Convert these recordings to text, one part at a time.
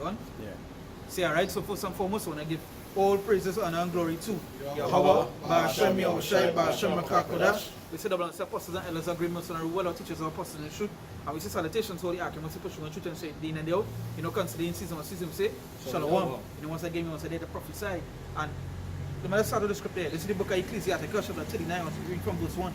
Go on. Yeah. See, alright, so first and foremost, I want to give all praises, honor, and glory to Yahweh, Ba'ashem, Yahushai, Ba'ashem, Makakodash. We say the blood of apostles and elders agreements on our reward, our teachers, our apostles in truth. And we say salutations to all the arguments, pushing on truth and say, day in and day out. You know, considering season or season, we say, Shalom. You know, once again, we want to say, the prophesy. And let's start with the script there. This is the book of Ecclesiastes, chapter 39, I want to read from verse 1.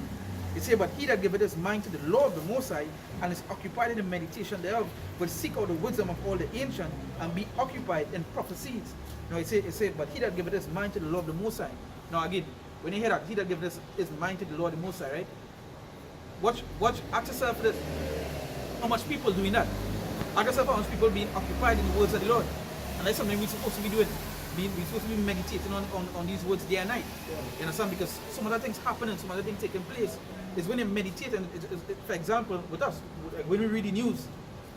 It says, but he that giveth his mind to the law of the Most High, and is occupied in the meditation thereof, will seek out the wisdom of all the ancient, and be occupied in prophecies. Now it says, but he that giveth his mind to the law of the Most High. Now again, when you hear that, he that giveth his mind to the law of the Most High, right? Watch, ask yourself this. How much people doing that? Ask yourself how much people being occupied in the words of the Lord. And that's something we're supposed to be doing. We're supposed to be meditating on these words day and night. You understand? Because some other things happening, some other things taking place. It's when you meditate, and for example, with us, when we read the news,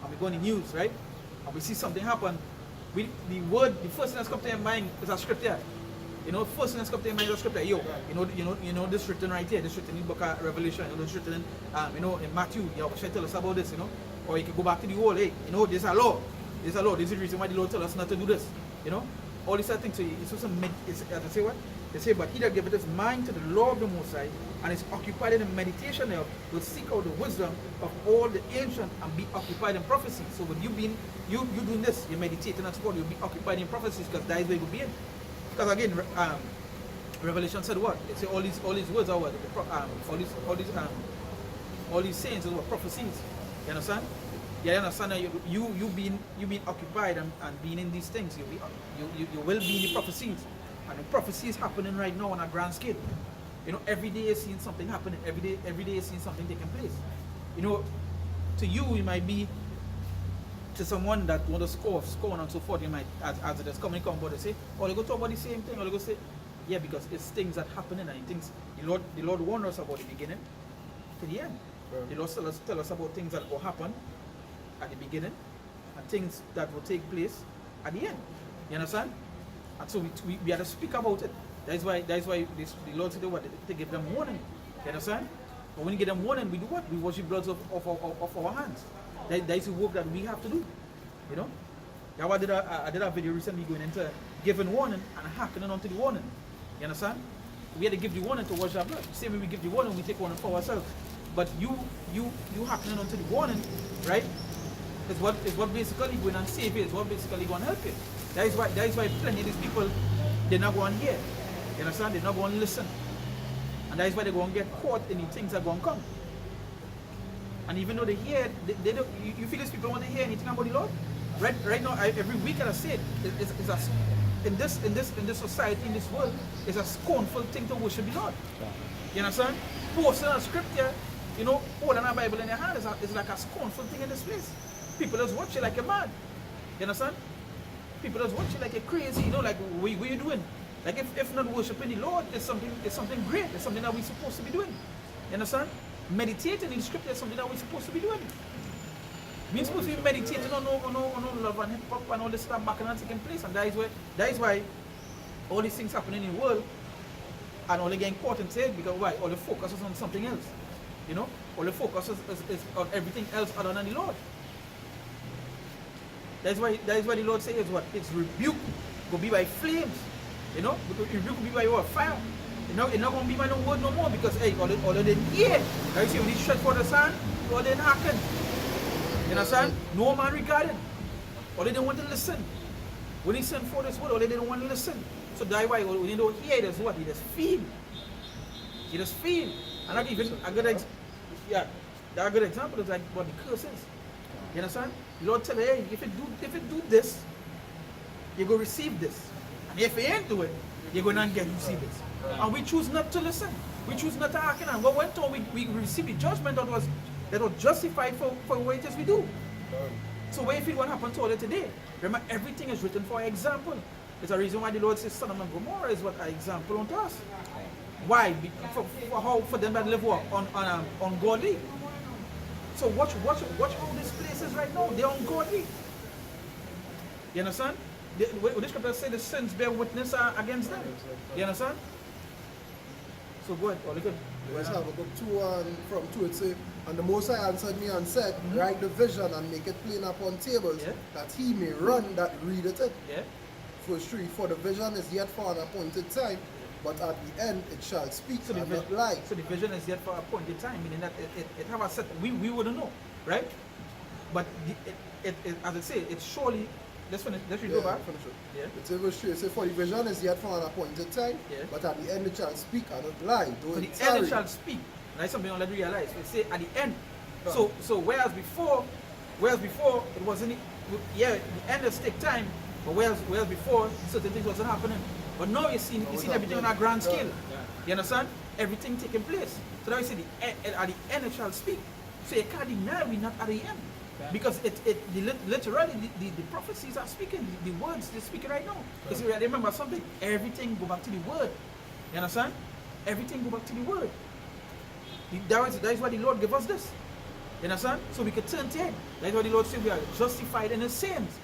and we go on the news, right? And we see something happen, the first thing that's come to your mind is a scripture. You know, first thing that's come to your mind is a scripture. Yo, you know this written right here, this written in the book of Revelation, you know, this written in, in Matthew. Yeah, what should I tell us about this, you know? Or you can go back to the whole, hey, you know, there's a law. There's a law. This is the reason why the Lord tells us not to do this, you know? All these things, so it's also as I say what? They say, but he that giveth his mind to the law of the Most High, and is occupied in the meditation thereof, will seek out the wisdom of all the ancient, and be occupied in prophecy. So when you doing this, you're meditating and so forth, you'll be occupied in prophecies, because that is where you'll be in. Because again, Revelation said what? It said all these words are what? All these sayings are what? Prophecies. You understand? Yeah, you understand that you being occupied and being in these things, you will be in the prophecies. And the prophecies happening right now on a grand scale. You know, every day you're seeing something happening, every day you're seeing something taking place. You know, to you it might be, to someone that want to score and so forth, you might, as it is coming but they say, oh, they go talk about the same thing, or they go say, yeah, because it's things that happening, and things the Lord warned us about the beginning to the end. Right. The Lord tell us about things that will happen at the beginning, and things that will take place at the end. You understand? And so we have to speak about it. That's why the Lord said what to give them warning. You understand? But when you give them warning, we do what? We wash the blood of our hands. That is the work that we have to do. You know? That's why I did a video recently going into giving warning and hearkening onto the warning. You understand? We had to give the warning to wash our blood. Same way we give the warning, we take warning for ourselves. But you hearkening onto the warning, right? Is what basically going and save you, is what basically going to help you. That is why plenty of these people, they're not going to hear. You understand? They're not going to listen. And that is why they're going to get caught in the things that are going to come. And even though they hear, they don't, you feel these people want to hear anything about the Lord? Right now, every week I say in this society, in this world, it's a scornful thing to worship the Lord. You understand? Posting a scripture, you know, holding a Bible in your hand is like a scornful thing in this place. People just watch you like a mad. You understand? People just watch you like you're crazy, you know, like what are you doing? Like if not worshiping the Lord, it's something great, it's something that we're supposed to be doing. You understand? Meditating in the scripture is something that we're supposed to be doing. We're supposed to be meditating on love and hip hop and all this stuff back and taking place, and that is why all these things happening in the world and all they getting caught in it, because why? All the focus is on something else. You know? All the focus is on everything else other than the Lord. That is why the Lord says what? It's rebuke will be by flames. You know? Rebuke will be by what? Fire. It's not going to be by no word no more, because hey, all of them hear. Like you see, when you stretch for the sun, all they knocking. You understand? No man regarded. All they don't want to listen. When he sent for this word, all they don't want to listen. So that's why when you don't hear it, it's what? You just feel. You just feel. And not even a good example is like what the curse is. You understand? The Lord tell you, hey, if it do this, you're going to receive this. And if you ain't do it, you're going to get receive this. And we choose not to listen. We choose not to hearken. And what went on, we received the judgment that was justified for what it is we do. So what if it what happened to us today? Remember, everything is written for example. It's a reason why the Lord says Sodom and Gomorrah is what an example unto us. Why? For them that live what? Ungodly. So watch all these places right now. They're ungodly. You understand? The scripture say the sins bear witness against them. You understand? So go ahead, all good. Let's have a book 2 and from 2 it say, and the Most High answered me and said, write the vision and make it plain upon tables, that he may run that readeth it. Verse 3, for the vision is yet for an appointed time, but at the end it shall speak and not lie. So the vision is yet for an appointed time, meaning that it have a set, we wouldn't know, right? But as I say, it's surely, let's finish, let's read over. Finish it. It's in verse 3, it says, for the vision is yet for an appointed time, but at the end it shall speak and not lie. So the end it shall speak. That's something I want to realize. It say at the end. So whereas before it wasn't, the end does take time, but whereas before certain things wasn't happening. But now you see everything on a grand scale. You understand? Everything taking place. So now you see at the end it shall speak. So you can't deny we're not at the end. Because literally the prophecies are speaking, the words they're speaking right now. You see, remember something, everything go back to the word. You understand? Everything go back to the word. That is why the Lord gave us this. You understand? So we can turn to Him. That's why the Lord said we are justified in His sins.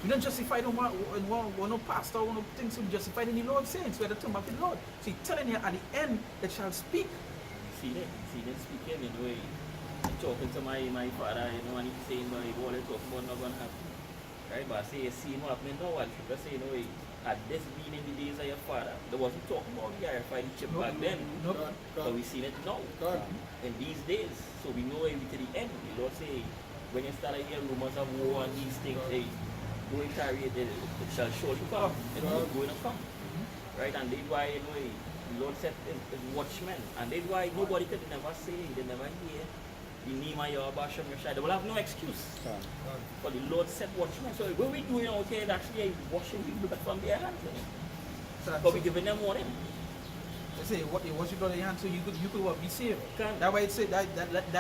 We don't justify in one pastor or one things, we justified in the Lord's sins. We have to turn back to the Lord. So He's telling you at the end it shall speak. See them speaking in the way. I'm talking to my father, you know, and he's saying, no, all they talk about not gonna happen. Right? But I say, you see what happening now, and people say, you know, had this been in the days of your father, there wasn't talking about the RFID chip back then. But we seen it now. In these days. So we know it to the end. The Lord say, when you start hearing rumors of war and these things, hey, don't tarry, it shall surely come. It's going to come. Right? And that's why, you know, the Lord said is watchmen. And that's why nobody could never say, they never hear. The name of your Basham Yashai, they will have no excuse. For the Lord said watchmen. So what we doing out here is actually washing the blood from their hands. But we're giving them warning. They say what you wash it on your hands so you could be saved. That's why it said that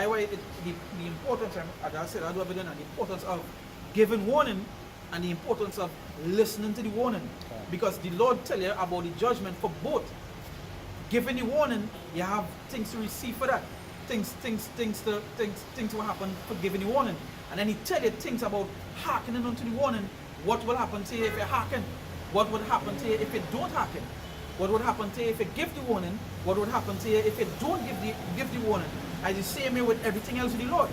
why the importance, as I said, and the importance of giving warning and the importance of listening to the warning. Because the Lord tell you about the judgment for both. Giving the warning, you have things to receive for that. Things will happen for giving the warning. And then He tell you things about hearkening unto the warning. What will happen to you if you hearken? What would happen to you if you don't hearken? What would happen to you if you give the warning? What would happen to you if you don't give the warning? As the same way with everything else with the Lord.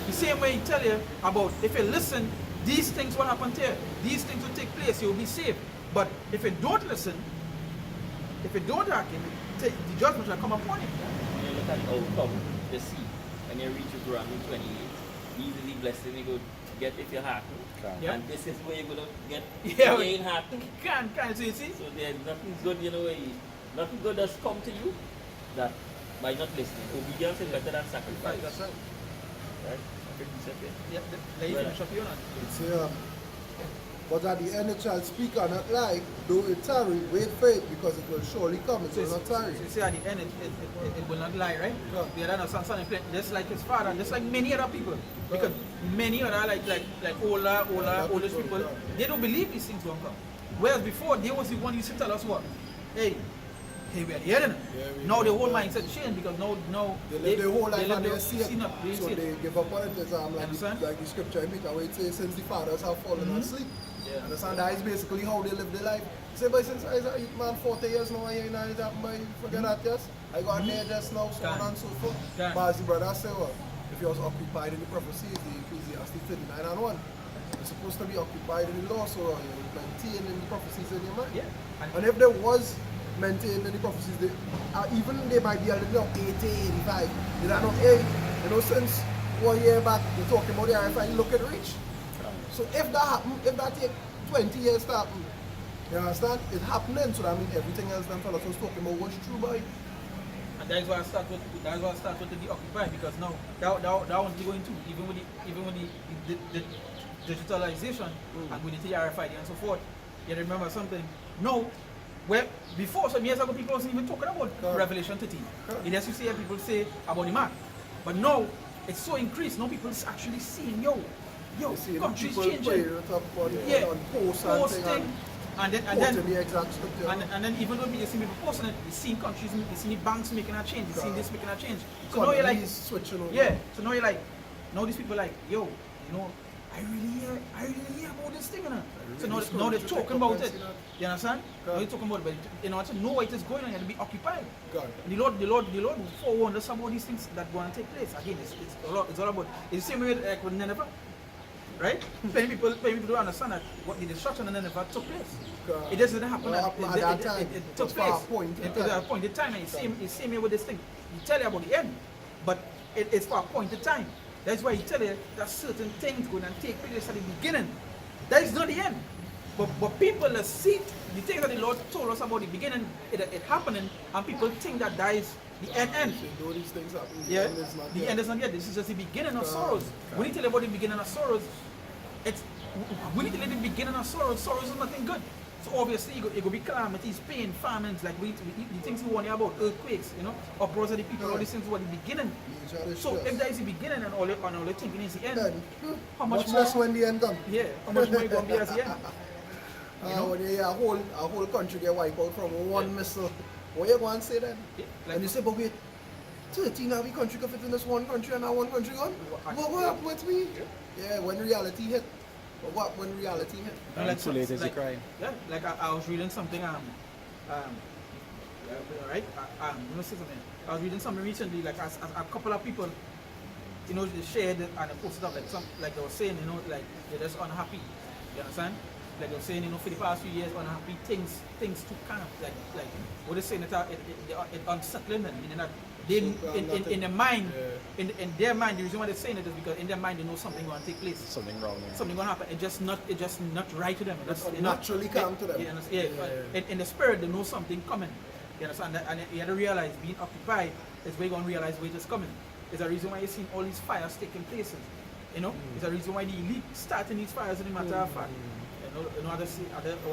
The same way He tell you about if you listen, these things will happen to you. These things will take place, you will be saved. But if you don't listen, if you don't hearken, the judgment will come upon you. When you look at the outcome, the seed, when you reach Deuteronomy 28, easily blessing you go get if you hearken. And this is where you're going to get if you ain't hearken. Can't so you see? So there's nothing good, you know, nothing good has come to you that by not listening. Obedience is better than sacrifice. That's right. Right? Yeah, let you finish up here on. It's but at the end it shall speak and not lie, though it tarry, wait for it, because it will surely come, it will not tarry. So you see at the end it will not lie, right? The other son just like his father, just like many other people. Because many other like older people, they don't believe these things won't come. Whereas before they was the one who used to tell us what? Hey, we are hearing it. Now the whole mindset changed because now they live their whole life and they see it. They so they give up on it. Like the scripture in Peter where it says, since the fathers have fallen asleep. Understand? That is basically how they live their life. Say, but since I was a youth man 40 years now, you know, forget that, yes? I got there just now, so on and so forth. But as the brother said, well, if you was occupied in the prophecies, the Ecclesiastes 39 and 1, you're supposed to be occupied in the law, so you're maintaining the prophecies in your mind. And if there was maintained in the prophecies, even they might be a little 80, 85, they don't know, hey, you know, since 1 year back, they're talking about the RFI, look at reach. So if that happen, if that take 20 years to happen, you understand? It's happening, so that means everything else them fellas was talking about was true, boy. And that's why I start with the occupied, because now that one's going too, even with the digitalization and with the RFID and so forth. You remember something? No, where before some years ago people wasn't even talking about Revelation 13. It just you see people say about the mark. But now it's so increased, now people is actually seeing countries changing. Posting. And then even though you see people posting it, you see countries, you see banks making a change, you see this making a change. So now you're like switching over. So now these people are like, yo, you know, I really hear about this thing, you know. So now they're talking about it. You understand? Now they're talking about it, but in order to know what is going on, you have to be occupied. The Lord forewarned us about these things that going to take place. Again, it's all about, it's the same way like with Nineveh. Right? Many people don't understand that what the destruction of Nineveh took place. It just didn't happen at that time. It took place. It took a point in time. And it's same way with this thing. He tell you about the end, but it's for a point in time. That's why he tell you that certain things going to take place at the beginning. That is not the end. But people that see the things that the Lord told us about the beginning, it happening, and people think that is the end. So these things happen. Yeah, the end is not yet. This is just the beginning of sorrows. When you tell about the beginning of sorrows, when you tell the beginning of sorrows is nothing good. So obviously it will be calamities, pain, famines, like the things we warn you about, earthquakes, uproars of the people, all these things were the beginning. So if there is the beginning and all you're thinking is the end, how much more? Less when the end comes. Yeah, how much more you going to be as the end? When you hear a whole country get wiped out from one missile, what you going to say then? Yeah, and you say, but wait, 13 of the country can fit in this one country and now one country gone? What happened with me? Yeah, when reality hit. When reality hit? Too late is a crime. Yeah, like I was reading something, right? Let me say something. I was reading something recently, like as a couple of people, they shared it and they posted up, like they were saying, like they're just unhappy. You understand? Like they were saying, for the past few years, unhappy things too kind of like what they're saying, it unsettling them, meaning that they in their mind, in their mind, the reason why they're saying it is because in their mind they know something going to take place. Something wrong. Yeah. Something going to happen. It's just not right to them. It's naturally come to them. In the spirit, they know something coming. You understand? And you have to realize being occupied is where you're going to realize where it is coming. It's a reason why you're seeing all these fires taking places. It's a reason why the elite starting these fires in the matter of fact. What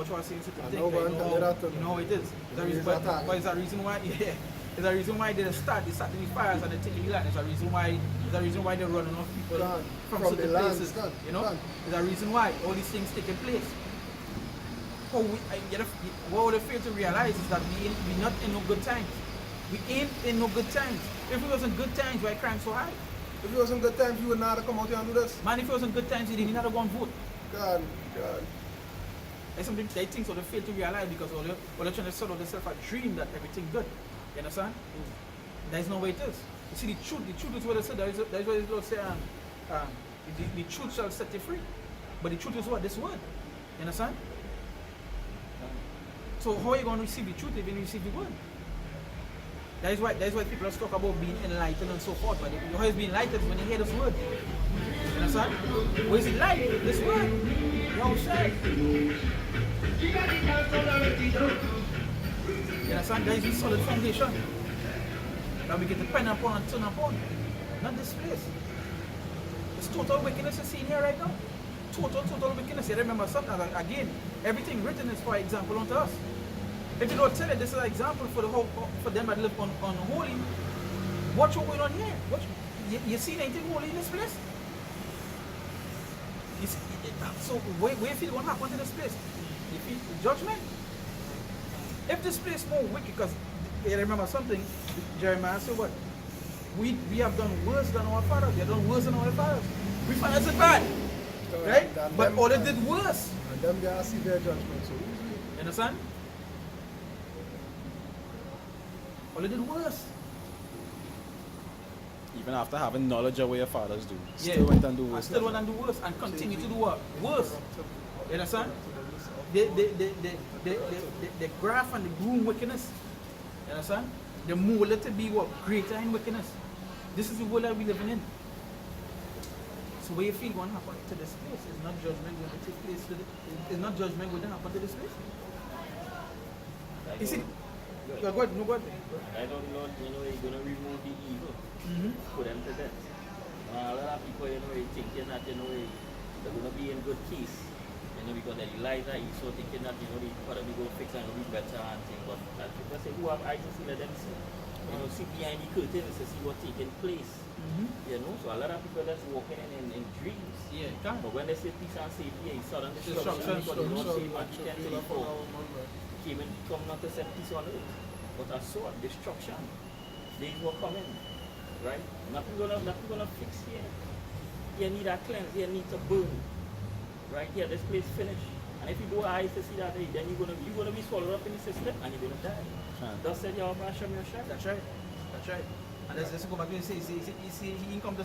you are saying, certain things. You know how it is. But it's a reason why. Yeah. There's a reason why they starting these fires and they take the land. There's a reason why they're running off people from certain places. There's a reason why all these things taking place. What we fail to realize is that we're not in no good times. We ain't in no good times. If it was in good times, why crime so high? If it was in good times, you would not have come out here and do this. Man, if it was in good times, you didn't have to go and vote. God. That's something they think so they fail to realize because they're trying to sort of themselves a dream that everything good. You understand? That's not what it is. You see, the truth is what it said. That's what the Lord said. The truth shall set you free. But the truth is what? This word. You understand? So how are you going to receive the truth if you receive the word? That is why people talk about being enlightened and so forth. But how is being enlightened when you hear this word? You understand? Where is it light? This word. You outside. You understand? That is the solid foundation that we get to pen upon and turn upon. Not this place. It's total wickedness you see here right now. Total wickedness. You remember something again. Everything written is for example unto us. If the Lord tell you this is an example for them that live unholy, watch what's going on here. You see anything holy in this place? So where feel going to happen to this place? You feel judgment? If this place more wicked, because you remember something, Jeremiah said what? We have done worse than our fathers. We have done worse than our fathers. We fathers are bad. Right? But all they did worse. And them guys see their judgment. So you understand? All they did worse. Even after having knowledge of what your fathers do, still went and do worse. Still went and do worse and continue to do what? Worse. You understand? The graph and the groom wickedness. You understand? The more let it be what? Greater in wickedness. This is the world that we're living in. So what you feel going to happen to this place is not judgment going to take place. It's not judgment going to happen to this place. You see? You're good, no good. I don't know, you're going to remove the evil, put them to death. A lot of people, thinking that, they're going to be in good case, because they realize that he's so thinking that, the father will go fix and be better and things. But people say, who have eyes to see, let them see. See behind the curtain to see what's taking place. So a lot of people that's walking in dreams. Yeah, but when they say peace and safety, it's sudden destruction, because they don't say Matthew 10:34. Come not to set peace on earth, but a sword, destruction. Days were coming, right? Nothing gonna fix here. You need a cleanse, you need to burn. Right here, this place finished. And if you go eyes to see that, then you're gonna be swallowed up in the system and you're gonna die. Thus said Yahweh Hashem Yosha. That's right. That's right. And let's go back to say, he come to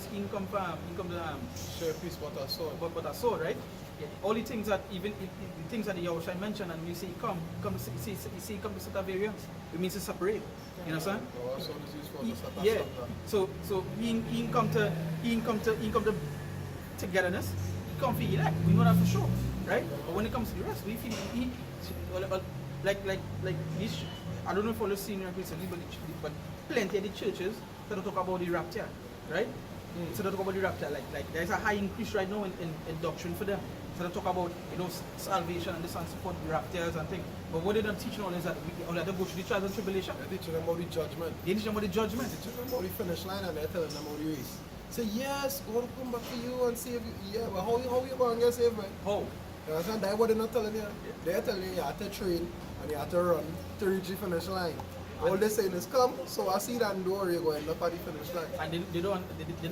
Share peace, but a sword. but a sword, right? Yeah, all the things that even the things that the Yahushua mentioned, and we say come to see come to set a variance. It means to separate. You understand? Our sword is used for the Satan. Yeah. So he come to togetherness. He come for elect. We know that for sure, right? But when it comes to the rest, we feel like this. I don't know if all the senior recently, but plenty of the churches that talk about the rapture, right? So they talk about the rapture, like there's a high increase right now in doctrine for them. So they talk about salvation and this and so forth, raptures and things. But what they don't teach now is that we all have to go through the trials and tribulation. They teach them about the judgment. They teach them about the judgment. They teach them about the finish line and they're telling them about the race. Say yes, God will come back for you and save you. Yeah, but how you going to get saved, man? How? You understand? That's what they're not telling you. They're telling you have to train and you have to run to reach the finish line. All they're saying is come, so I see that and don't worry, you're going up at the finish line. And they're not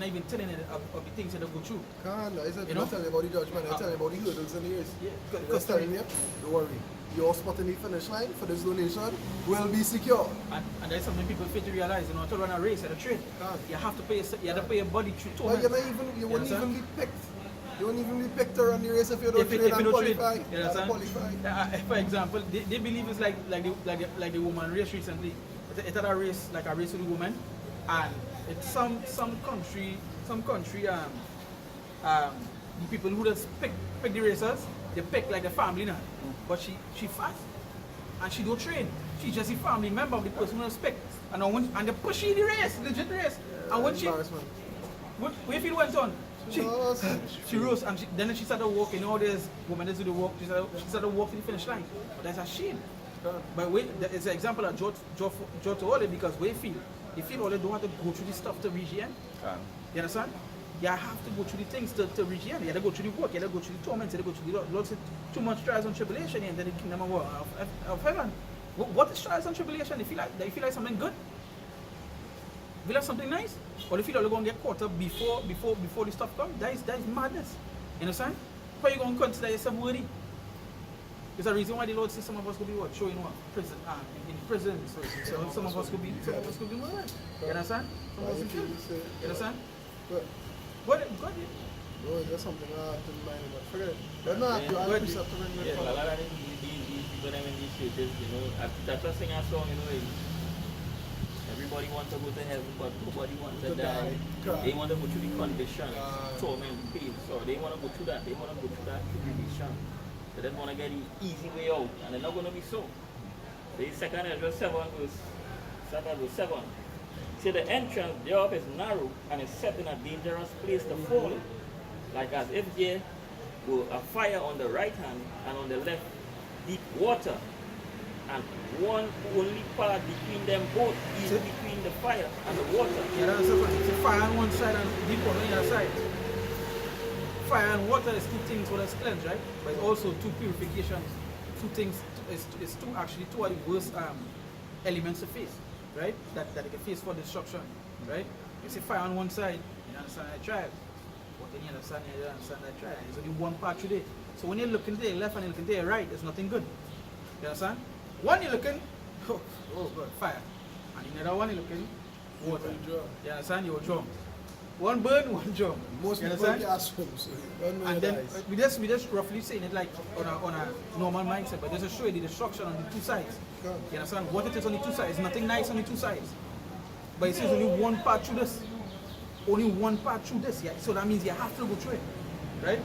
even telling you of the things that they go through. Can't, they're not telling you about the judgment, they're telling you about the hurdles and the race. Yeah, They're telling you, don't worry, your spot in the finish line for this donation will be secure. And there's something people fail to realize, to run a race at a train, you have to pay your body through Well, torment. you wouldn't even be picked. You won't even be picked to run the race if you don't train and qualify. You understand? For example, they believe it's like the woman race recently. It had a race like a race with the woman, and it's some country the people who just pick the racers, they pick like the family now. But she fast and she don't train. She's just a family member of the person who has picked. And they push the race, legit race. And when if it went on, she rose and then she started walking. All these women that do the walk, she started walking the finish line. But that's a shame. But it's an example of George Orley because they feel all they don't have to go through this stuff to reach the end. You understand? You have to go through the things to reach the end. You have to go through the work, you have to go through the torments, you have to go through lots of too much trials and tribulation and then the kingdom of heaven. What is trials and tribulation? They feel like something good? They feel like something nice? Or they feel like they're going to get caught up before the stuff comes? That is madness. You understand? How are you going to consider yourself worthy? There's a reason why the Lord says some of us could be showing what? Prison, in prison. So some of us could be murdered. You understand? Some of us in prison. You understand? What? No, there's something I have to mind about. Forget it. But no, you have to stop to bring a lot of these people in these churches, that's the thing I saw, everybody wants to go to heaven, but nobody wants to die. They want to go through the condition, torment, pain. So they want to go through that. They want to go through that tribulation. So they want to get the easy way out, and they're not going to be so. The 2 Ezra 7 verse 7. See, the entrance thereof is narrow and is set in a dangerous place to fall in, like as if there were a fire on the right hand and on the left deep water, and one only part between them both is between the fire and the water. Yeah, that's the point. It's a fire on one side and deep water on the other side. Fire and water is two things for us cleanse, right? But it's also two purifications. Two things. It's two of the worst elements to face, right? That they can face for destruction, right? You see fire on one side, you understand I tried. But then you understand I tried. There's only one part today. So when you're looking to your left and you're looking to your right, there's nothing good. You understand? One you're looking, oh God, fire. And the other one you're looking, water. You understand? You're drunk. One burn, one drum. Most people can't swim, so and then we just roughly saying it like on a normal mindset, but just to show you the destruction on the two sides. You understand? What it is on the two sides, nothing nice on the two sides. But it says only one part through this. Only one part through this, yeah. So that means you have to go through it. Right?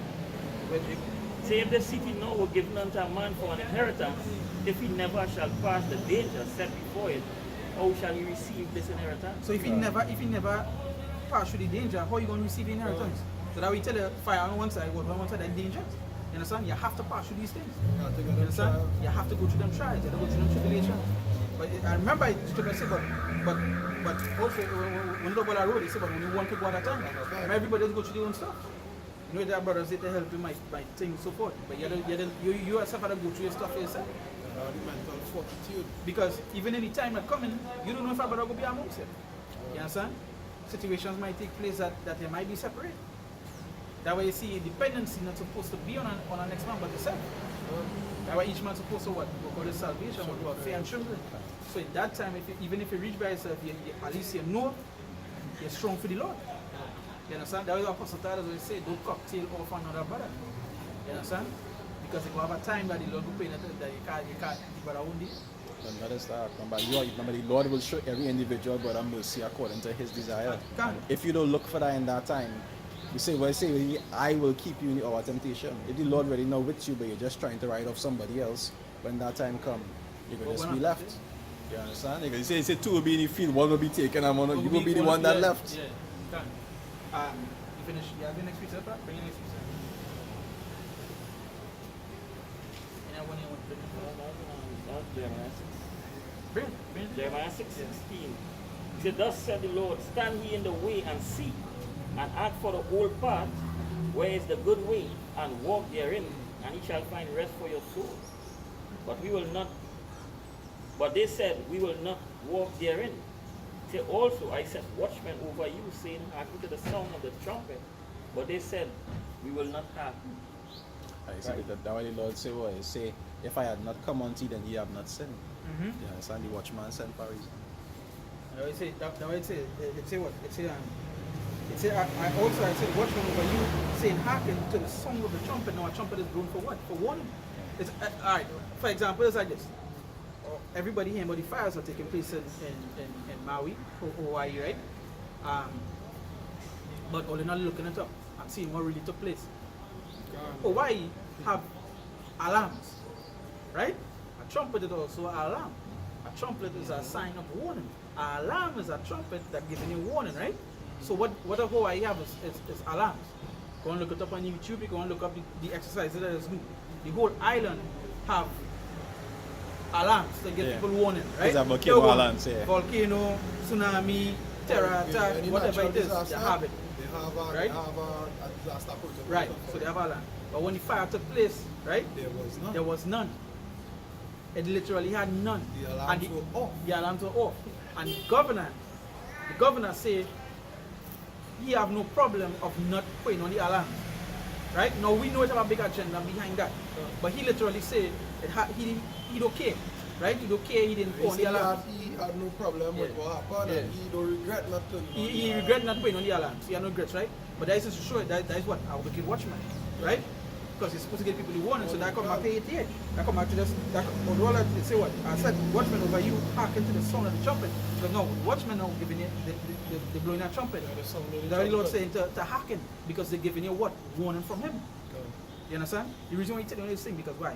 Say if the city now were given unto a man for an inheritance, if he never shall pass the danger set before it, how shall he receive this inheritance? So if he never pass through the danger, how are you going to receive the inheritance? So that we tell you fire on one side, water on one side, that's dangerous. You understand? You have to pass through these things. You understand? You have to go through them trials, you have to go through them tribulations. But I remember I said, but also when the ball road, they say, but only one people at a time. Everybody does go through their own stuff. You know that brothers, they help you my thing so forth. But you yourself have to go through your stuff yourself. The mental fortitude. Because even any time that coming, you don't know if a brother will be amongst it. You understand? Situations might take place that they might be separate. That way you see dependency not supposed to be on a next man but yourself. That way each man supposed to what? Work out his salvation, work out fear and trembling. So in that time, even if you reach by yourself, at least you know you're strong for the Lord. You understand? That way the Apostle Titus always say, don't cocktail off another brother. You understand? Because if you have a time that the Lord will pay that you can't the brother won't do. And that is that. Remember, the Lord will show every individual brother mercy according to his desire. And if you don't look for that in that time, I will keep you in the hour of temptation. If the Lord already know with you, but you're just trying to ride off somebody else, when that time comes, you're going to just be left. You understand? Because you say two will be in the field, one will be taken, and you will be the one that left. Yeah, done. You finish, yeah, the next piece up, bring the next piece up. And I want to bring it. Jeremiah 6:16. He said, thus said the Lord, stand ye in the way and see, and ask for the old path, where is the good way, and walk therein, and ye shall find rest for your soul. But they said, we will not walk therein. Say also, I set watchmen over you, saying, hearken to the sound of the trumpet. But they said, we will not hearken. I see that what the Lord say, well, he say, if I had not come unto you, then ye have not sinned. You understand? The watchman sent for a reason. I always say, that way it say what? It say, I said, watchmen over you, saying, hearken to the sound of the trumpet. Now a trumpet is blown for what? For warning. It's, alright, for example, it's like this. Everybody here, but the fires are taking place in Maui, Hawaii, right? But all in all, looking it up and seeing what really took place. Hawaii have alarms, right? A trumpet is also an alarm. A trumpet is a sign of warning. An alarm is a trumpet that gives you warning, right? So what Hawaii have is alarms. Go and look it up on YouTube. You go and look up the exercises that is do. The whole island have alarms to get people warning, right? It's a volcano alarms, yeah. Volcano, tsunami, terror attack, whatever it is, they have it. They have a, right? They have a disaster protocol. Right, so they have alarm. But when the fire took place, right? There was none. It literally had none. The alarms were off. The alarms were off. And the governor said he have no problem of not putting on the alarm. Right? Now we know it have a big agenda behind that. But he literally said he don't care. Right? He don't care, he didn't put on the alarm. He had no problem with what happened and he don't regret nothing. He regret not putting on the alarm. So he had no regrets, right? But that is to show that is what our wicked watchman, right? Because he's supposed to get people the warning, so that come back to 88. That come back to this, all that they say what? I said, watchmen over you, hearken to the sound of the trumpet. Because no, watchmen now giving it, they're blowing that trumpet. The very Lord saying to hearken, because they're giving you what? Warning from him. You understand? The reason why he's telling you this thing, because why?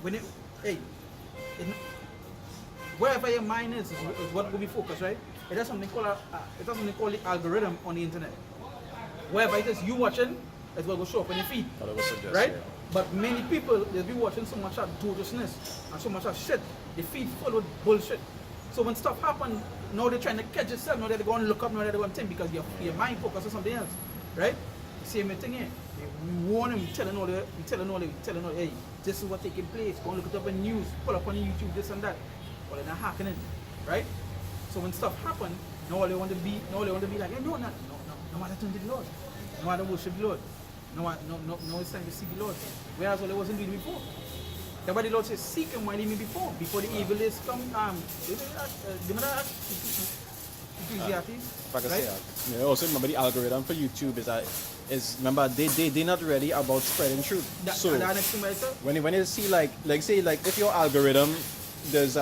When it, wherever your mind is what will be focused, right? It has something called the algorithm on the internet. Wherever it is you watching, it's what will show up on your feed. Right? Yeah. But many people, they'll be watching so much of doriousness and so much of shit. The feed full of bullshit. So when stuff happens, now they're trying to catch yourself, now they're going to look up, now they're going to think because your mind focused on something else. Right? The same thing here. We warn them, telling all hey, this is what taking place. Go and look it up in news, pull up on YouTube, this and that. Well, they're not happening. Right? So when stuff happens, now all they want to be like, hey, no matter to the Lord. No matter worship the Lord. No, it's time to seek the Lord. Whereas all I wasn't doing before. That's why the Lord says, seek him while he may be found. Before the evil days come, If I can say that. Yeah, also remember the algorithm for YouTube is remember they're not ready about spreading truth. So when you see like if your algorithm there's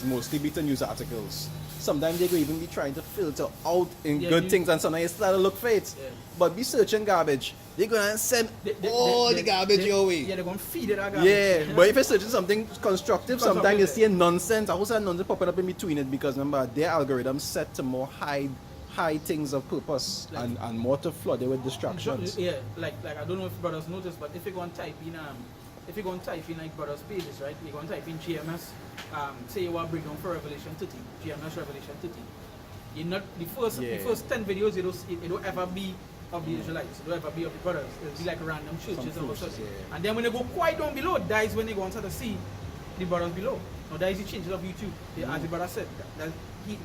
mostly beaten news articles. Sometimes they could even be trying to filter out in good things and sometimes you start to look for it. Yeah. But be searching garbage. They're gonna send all the garbage your way. Yeah, they're gonna feed it garbage. Yeah, but if you're searching something constructive, sometimes you see nonsense. I also nonsense popping up in between it because remember their algorithm set to more high things of purpose like, and more to flood it with distractions. Yeah, like I don't know if brothers notice, but if you go and type in like brothers pages, right? You go and type in GMS, say you want to bring down for Revelation 30, GMS Revelation 30. You're not the first 10 videos it don't ever be of the Israelites, it don't ever be of the brothers. It'll be like random churches and what's And then when they go quite down below, that is when they go and start to see the brothers below. Now that is the changes of YouTube. As the brother said,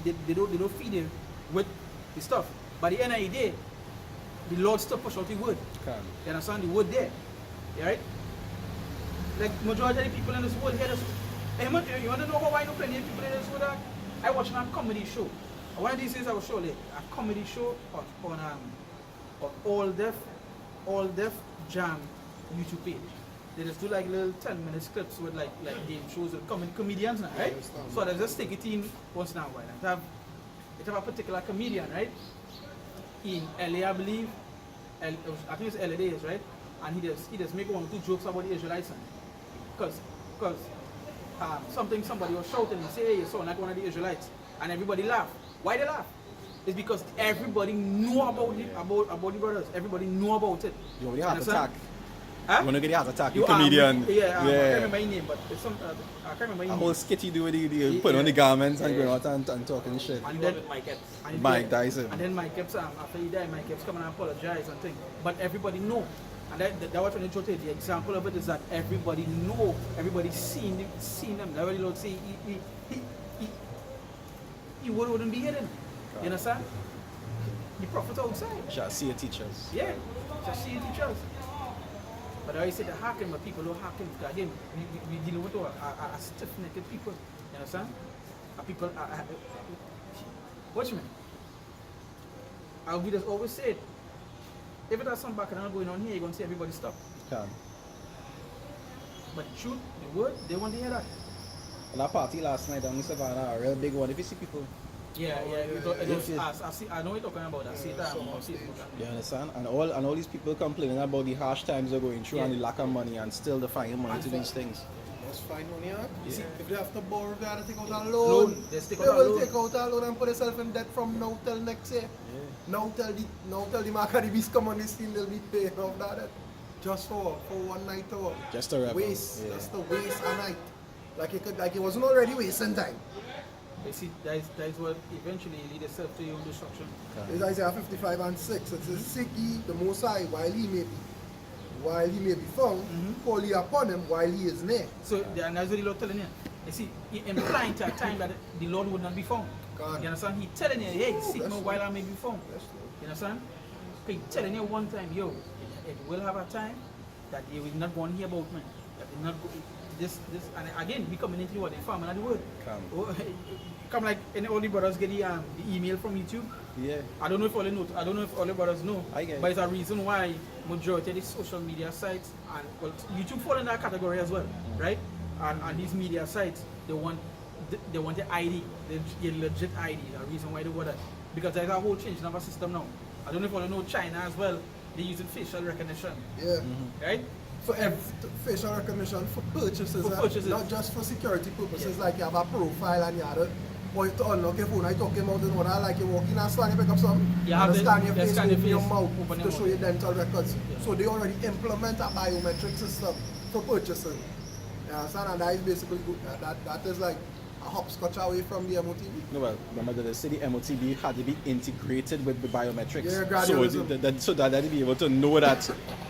they don't feed him with the stuff. By the end of the day, the Lord still push out the word. Can. You understand? The word there. Right? Like majority of the people in this world hear this. Hey, man, you want to know how I know plenty of people in this world? I watch a comedy show. One of these days I will show like a comedy show on All Deaf Jam YouTube page. They just do like little 10-minute clips with like game shows with comedians now, right? So they just take it in once in a while. It have a particular comedian, right? In LA, I believe. I think it's LA days, right? And he just make 1 or 2 jokes about the Israelites. Because somebody was shouting and say, hey, you sound like one of the Israelites. And everybody laugh. Why they laugh? It's because everybody know about the brothers. Everybody know about it. You already have attack. Huh? You want to get the heart attack, you comedian. I can't remember his name, but it's some, I can't remember his name. A whole skit you do with the put on the garments and going out and talking shit. And then with Mike Epps. Mike Tyson. And then Mike Epps, after he died, Mike Epps come and apologize and things. But everybody know. And that was when the example of it is that everybody know, everybody seen them. That way the Lord say he wouldn't be hidden. You understand? The prophet outside. Shall see your teachers. Yeah, shall see your teachers. But I say the hacking, but people don't hack him. Because again, we dealing with a stiff-necked people. You understand? A people, watch me. And we just always say it. If it has some background going on here, you're going to see everybody stop. Can. But the truth, the word, they want to hear that. And that party last night down in Savannah, a real big one. If you see people. Yeah. I know what you're talking about. I see that on Facebook. You understand? And all these people complaining about the harsh times they're going through and the lack of money and still they find money to these things. Must find money, huh? Yeah. See, if they have to borrow, they have to take out a loan. They will take out a loan and put themselves in debt from now till next year. Yeah. Now till the mark of the beast come on the scene, they'll be paying off that just for one night or just a rebel. waste. Yeah. Just to waste a night. Like it wasn't already wasting time. You see, that is what eventually leads itself to your own destruction. It's Isaiah 55:6. It says, "Seek ye the Most High while he may be found, call ye upon him while he is near." So and that's what the Lord telling you. You see, he implying to a time that the Lord would not be found. God. You understand? He telling you, hey, seek me that's while I may be found. That's true. You understand? He telling you one time, yo, it will have a time that you will not go and hear about me. That will not go, this, and again, we coming into what the farming of the word. Come like any all the brothers get the email from YouTube. Yeah. I don't know if all the brothers know. I get it. But it's a reason why majority of the social media sites and well, YouTube fall in that category as well, right? And these media sites, they want the ID, the legit ID. The reason why they want that because there's a whole change in our system now. I don't know if you all know China as well. They're using facial recognition. Yeah. Right? For facial recognition for purchases, not just for security purposes. Yeah. Like you have a profile and you have or to unlock your phone, I talk about it, what I like you walk in and scan, you pick up something, you have scan your face, open your face, mouth open to your show mouth. your dental records. Yeah. So they already implement a biometric system for purchasing. You understand? And that is basically good. That is like a hopscotch away from the MOTB. No, well, remember that the city MOTB had to be integrated with the biometrics. Yeah, so gradualism. that they'd be able to know that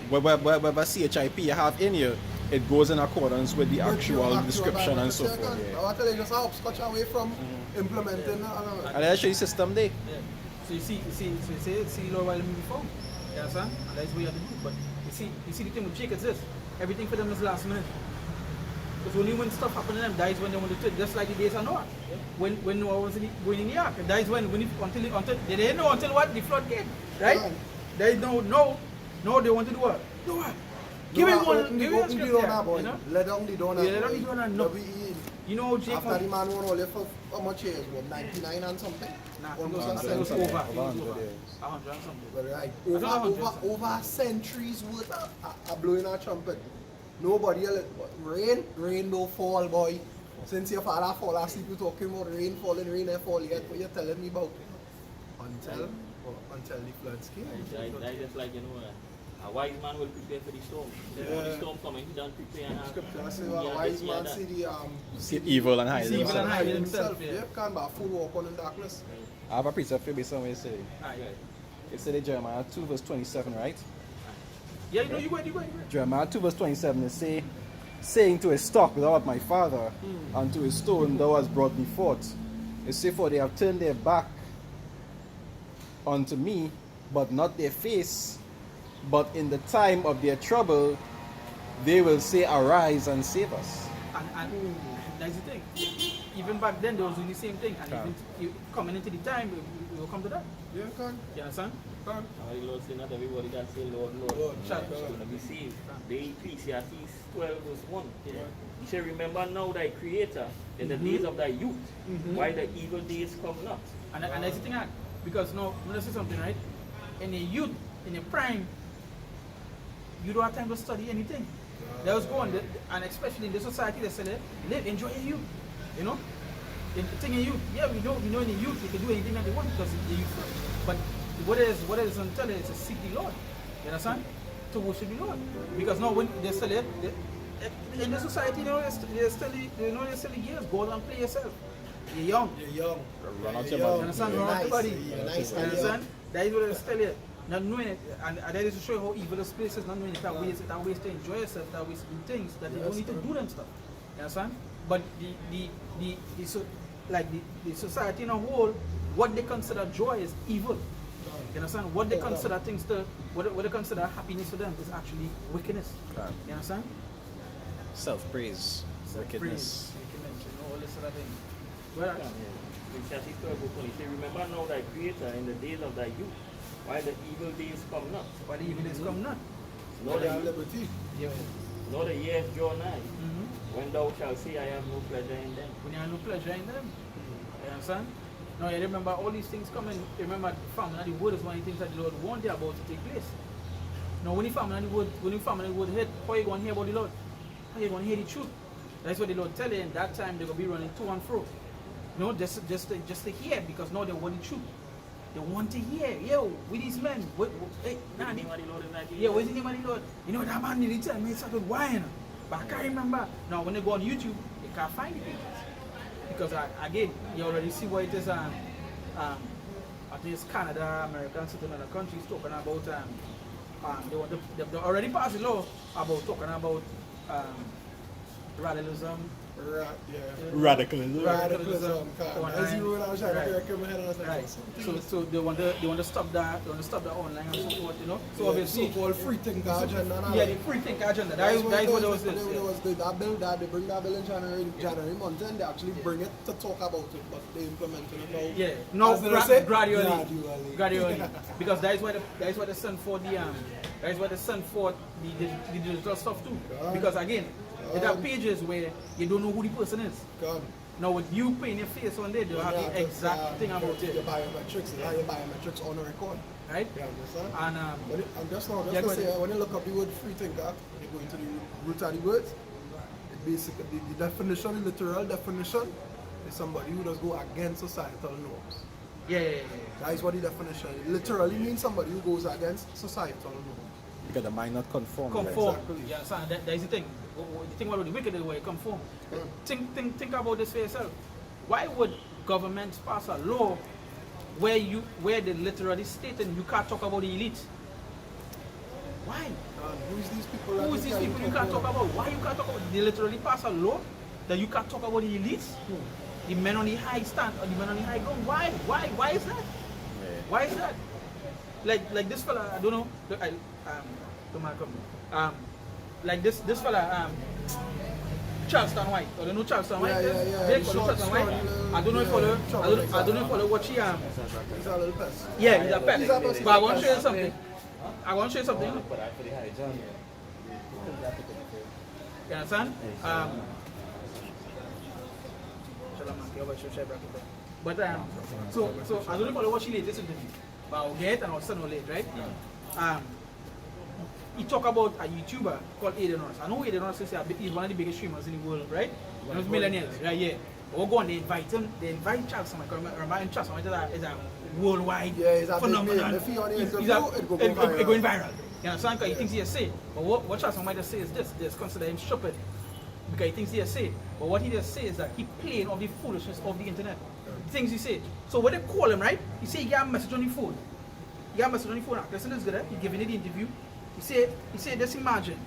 whatever CHIP you have in here, it goes in accordance with the actual description and so forth. Yeah. I tell you, just a hopscotch away from implementing. And that's the system there. Yeah. So you see Lord while me before. You understand? And that's what you have to do. But you see the thing with Jake is this. Everything for them is last minute. Because only when stuff happens to them, that is when they want to do it. Just like the days of Noah. When Noah was going in the ark, that is when until they didn't know until what? The flood came. Right? Yeah. There is no they want to do what? Noah. Give me one. Give me one script there. You know? Let down the donor. Yeah, let down the donor. No. You know Jake after the man won only for how much years? What, 99 and something? Nah, almost it a was century. over. Over 100 years. 100 and something. Well, right. I don't know, Over centuries worth of blowing a trumpet. Nobody else. Rain don't fall, boy. Since your father fall asleep, you talking about rain falling, rain ain't fall yet. What you telling me about? Until the floods came. I just like, you know, a wise man will prepare for the storm. When the storm comes, he don't prepare. Scripture says a wise man see the Evil and hide See evil and hide himself. himself. Yeah, can't buy fool walk on in darkness. I have a precept for you somewhere say. Aye. It said in Jeremiah 2 verse 27, right? Yeah, you know, you went. Jeremiah 2 verse 27 is saying to his stock, thou art my father, and to his stone thou hast brought me forth. It say, for they have turned their back unto me, but not their face. But in the time of their trouble, they will say, arise and save us. And that's the thing. Even back then, they was doing the same thing. And even coming into the time, we will come to that. Yeah, can. You understand? Can. The Lord say, not everybody that say, Lord, Lord, Lord, is Lord. going to be saved. They Ecclesiastes 12 verse 1. Yeah. He said, remember now thy Creator in the days of thy youth, while the evil days come not. And that's the thing, because now, I'm going to say something, right? In a youth, in a prime, you don't have time to study anything. They was going, and especially in the society, they say, live, enjoy your youth. You know? The thing in youth, yeah, we know in the youth, they can do anything that they want because the youth. But what is on telling is to seek the Lord. You understand? To worship the Lord. Because now when they still there, in the society, they're still the years. Go out and play yourself. You're young. You're young. Run out You're your young. body. Understand? You're Run out nice. your body. You're nice You and understand? young. That is what they're still here. Not knowing it, and that is to show how evil this place is, not knowing it, that ways to enjoy yourself, that ways to do things, that they don't need to do them stuff. You understand? But the society in a whole, what they consider joy is evil. You understand? What they consider things to, what they consider happiness for them is actually wickedness. You understand? Self-praise, wickedness. Wickedness, you know, all this sort of thing. Well, Ecclesiastes 12 verse 1. He said, remember now thy Creator in the days of thy youth, while the evil days come not. but the evil is come not. Nor They are the, liberty. Yeah. nor the years draw nigh, Mm-hmm. when thou shalt say, I have no pleasure in them. When you have no pleasure in them. You understand? Now you remember all these things coming. Remember, famine and the word is one of the things that the Lord wanted about to take place. Now when you famine and the word hit, how you going to hear about the Lord? How you going to hear the truth? That's what the Lord tell you. In that time they're going to be running to and fro. You know, just to hear, because now they want the truth. They want to hear, yo, with these men, hey, The name of the Lord is like yeah, what's the name of the Lord? You know, that man nearly tell me he started whining. But I can't remember. Now, when they go on YouTube, they can't find the pages. Because, again, you already see what it is, I think it's Canada, America, and certain other countries talking about, they already passed the law about talking about radicalism. Right, yeah. Radicalism. Radicalism. Online. As you were, I was trying Right. to figure my head and I was like, Right. something So they want to stop that. They want to stop that online and so forth. You know. So obviously, so-called free thinker agenda. and all yeah, that. the free think agenda. That is what it was. That bill that they bring that bill in January month, and they actually bring it to talk about it, but they implementing it now. Yeah, no, As they say, gradually, because that is why they send for the that is why they send for the digital stuff too. Because again, there are pages where you don't know who the person is. God. Now with you putting your face on there, they'll have the exact thing about your it, biometrics, your biometrics on the record. right? You understand? And And just now, yeah, to go say, ahead. when you look up the word free thinker, you go into the root of the words. It basically, the definition, the literal definition, is somebody who does go against societal norms. yeah. That is what the definition is. It literally means somebody who goes against societal norms. Because the mind not conform. Conform. Exactly. Yeah, so that is the thing. The thing about the wicked is where it conform. Think about this for yourself. Why would governments pass a law where they literally stating you can't talk about the elite? Why? Who is these people? Who is these people you can't talk about? Why you can't talk about? They literally pass a law that you can't talk about the elites, the men on the high stand or the men on the high ground. Why? Why is that? Why is that? Like this fella, I don't know. Look, don't mind come. Like this fella, Charleston White. I don't know Charleston White. Yeah. They call him Charleston White. I don't know if I don't know if follow what she He's a little pest. Yeah, he's a pet. He's a pest. But I want to show you something. You understand? But so I don't know what she did this interview, but I'll get and I'll send her late, right? He talk about a YouTuber called Aiden Ross. I know Aiden Ross is he's one of the biggest streamers in the world, right? One of those millionaires, right? Yeah. We'll go and they invite him. They invite Charles Summit. Remember, Charles Summit is a worldwide phenomenon. If he on the It's interview, going viral. You understand? Because he thinks he's say. But what Charles Summit say is this. They consider him stupid because he thinks he's say. But what he just say is that he playing of the foolishness of the internet. Things he say. So when they call him, right? He say he got a message on the phone. He got a message on the phone. Listen to this guy. He's giving it the interview. He said, just imagine.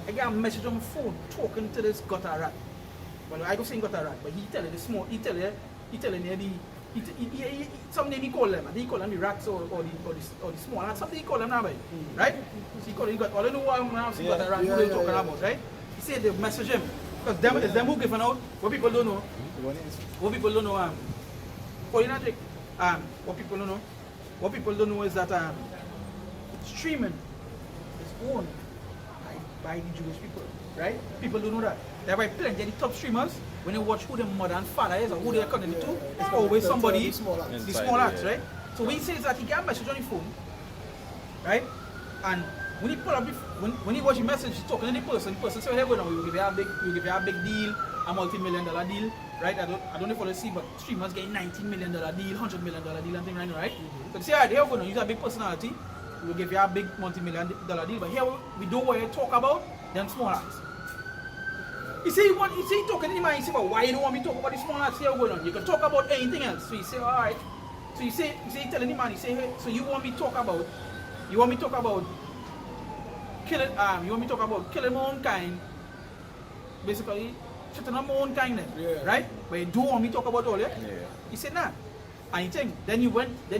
I got a message on my phone talking to this gutter rat. Well, I go saying gutter rat, but he telling the Some name he call them, and he call them the rats or the small rats, something he call them now, right? So he call it, he got all the know what I'm now, see what the rat who they talking about, right? He said they message him, because it's them who giving out, what people don't know, what people don't know, what people don't know is that streaming is owned by the Jewish people, right? People don't know that. There are plenty of the top streamers, when you watch who their mother and father is or who they're connected to, it's always somebody, the small acts, right? So when he says that he get a message on his phone, right? And when he pull up, when he watch the message, he's talking to the person say, hey, we'll give you a big deal, a multi-million-dollar deal, right? I don't know if you see, but streamers get $19 million deal, $100 million deal and things like that, right? So they say, alright, here we're going to use a big personality, we'll give you a big multi-million-dollar deal, but here we do what you talk about, them small acts. He say he talking to him and he say, well, why you don't want me to talk about the small acts here going on? You can talk about anything else. So he say, alright. So he telling him and he say, hey, so you want me to talk about killing my own kind, basically shitting on my own kind then, right? But you don't want me to talk about all that? Yeah. He said nah. And he think then he went the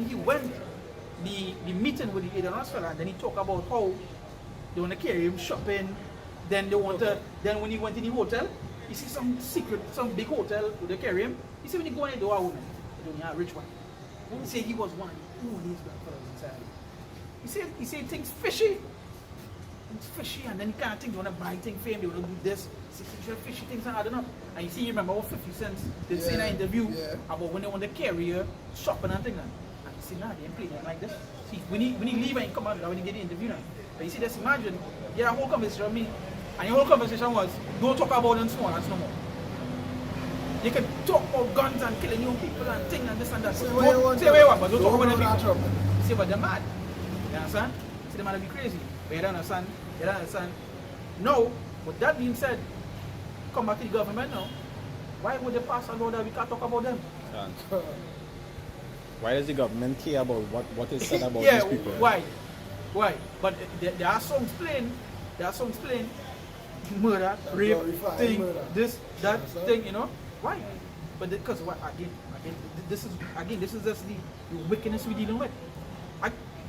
meeting with the Adrian fella, and then he talk about how they want to carry him shopping. Then they want to. Then when he went in the hotel, he see some big hotel where they carry him. He said when he go in, they are women, they are rich one. He said he was one of the oldest black fellas inside. He said things fishy. Things fishy, and then he can't think they want to buy things for him, they want to do this. Fishy things and adding up. And you see, you remember what 50 cents they say in an interview about when they want to carry her shopping and things. And you see, nah, they ain't playing like this. See, when he leave and he come out, when he get the interview now. But you see, just imagine, you had a whole conversation with me. And your whole conversation was, don't talk about them small and no more. You can talk about guns and killing young people and things and this and that. Say where you want, but don't talk about them people. You say, but they're mad. You understand? See, they might be crazy. But you don't understand? You don't understand? No, but that being said, come back to the government now. Why would they pass a law that we can't talk about them? Why does the government care about what is said about these people? Why? But there are songs playing. Murder, rape, thing, murder. This, that thing, you know. Why? But because what again, this is just the wickedness we're dealing with.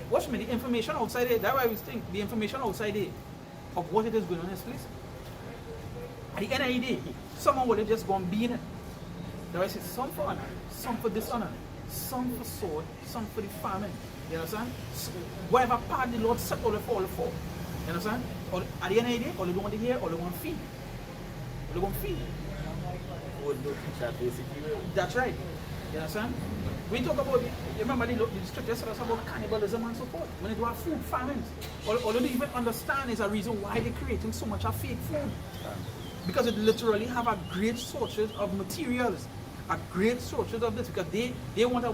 Watch me, the information outside there, that's why I was thinking, the information outside there of what it is going on in this place. At the end of the day, someone would have just gone be in it. That's why I say some for honor, some for dishonor, some for sword, some for the famine. You understand? So, whatever part the Lord set all the fall for. You understand? Or at the end of the day, all they don't want to hear, all they want to feed. All they want to feed. That's right. You understand? We talk about, you remember the scripture said us about cannibalism and so forth. When they do have food famines, all they even understand is a reason why they're creating so much of fake food. Because it literally have a great sources of materials, a great sources of this, because they want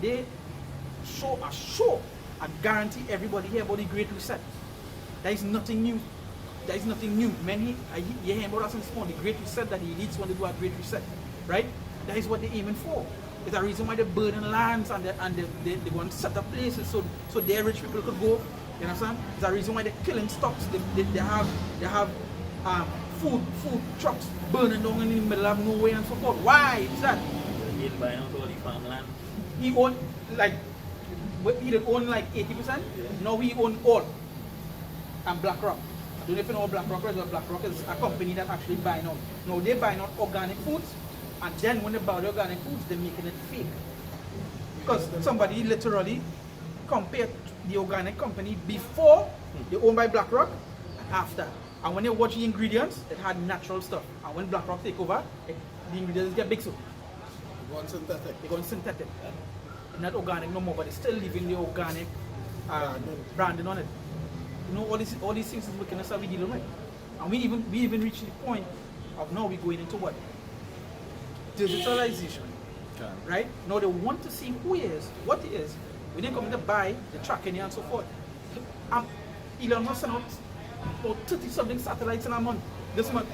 they show and guarantee everybody here about the Great Reset. There is nothing new. There is nothing new. Many you hear about us in Spawn, the Great Reset that the elites want to do a Great Reset, right? That is what they're aiming for. It's a reason why they burn lands and they want to set up places so their rich people could go. You understand? It's a reason why they're killing stocks. They have food trucks burning down in the middle of nowhere and so forth. Why is that? He buying out all the farmland. He owned he didn't own like 80%. Now he own all. And BlackRock. I don't know if you know what BlackRock is, but BlackRock is a company that actually buy out. Now they buy out organic foods, and then when they buy the organic foods, they're making it fake. Because somebody literally compared the organic company before they owned by BlackRock and after. And when they watch the ingredients, it had natural stuff. And when BlackRock take over, the ingredients get big so. They're going synthetic. It's not organic no more, but it's still leaving the organic branding on it. You know, all these things is wickedness that we dealing with. And we even reached the point of now we're going into what? Digitalization. Okay. Right? Now they want to see who he is, what he is. When they come to buy the tracking and so forth. Elon Musk sent out about 30 something satellites in a month. This month.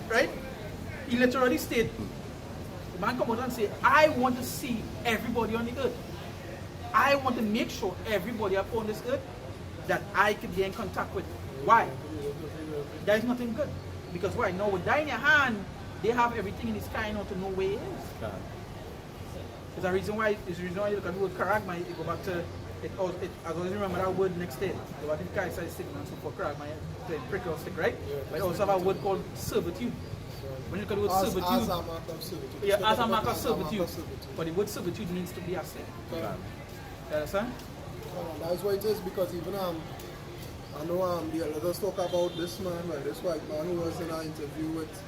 Right? He literally stated, the man come out and say, I want to see everybody on the earth. I want to make sure everybody upon this earth that I could get in contact with. Why? There is nothing good. Because why? Now with that in your hand, they have everything in the sky now to know where it is. There's a reason why. There's a reason why you look at the word charagma. You go back to it. I always remember that word next day. You go back to the Kaisai stick and so for charagma, the prickle stick, right? But you also have a word called servitude. When you look at the word servitude, as a mark of servitude. Yeah, as a mark of servitude. But the word servitude means to be a slave. Yeah. You understand? That's what it is, because even I know the elders talk about this man, right? This white man who was in an interview with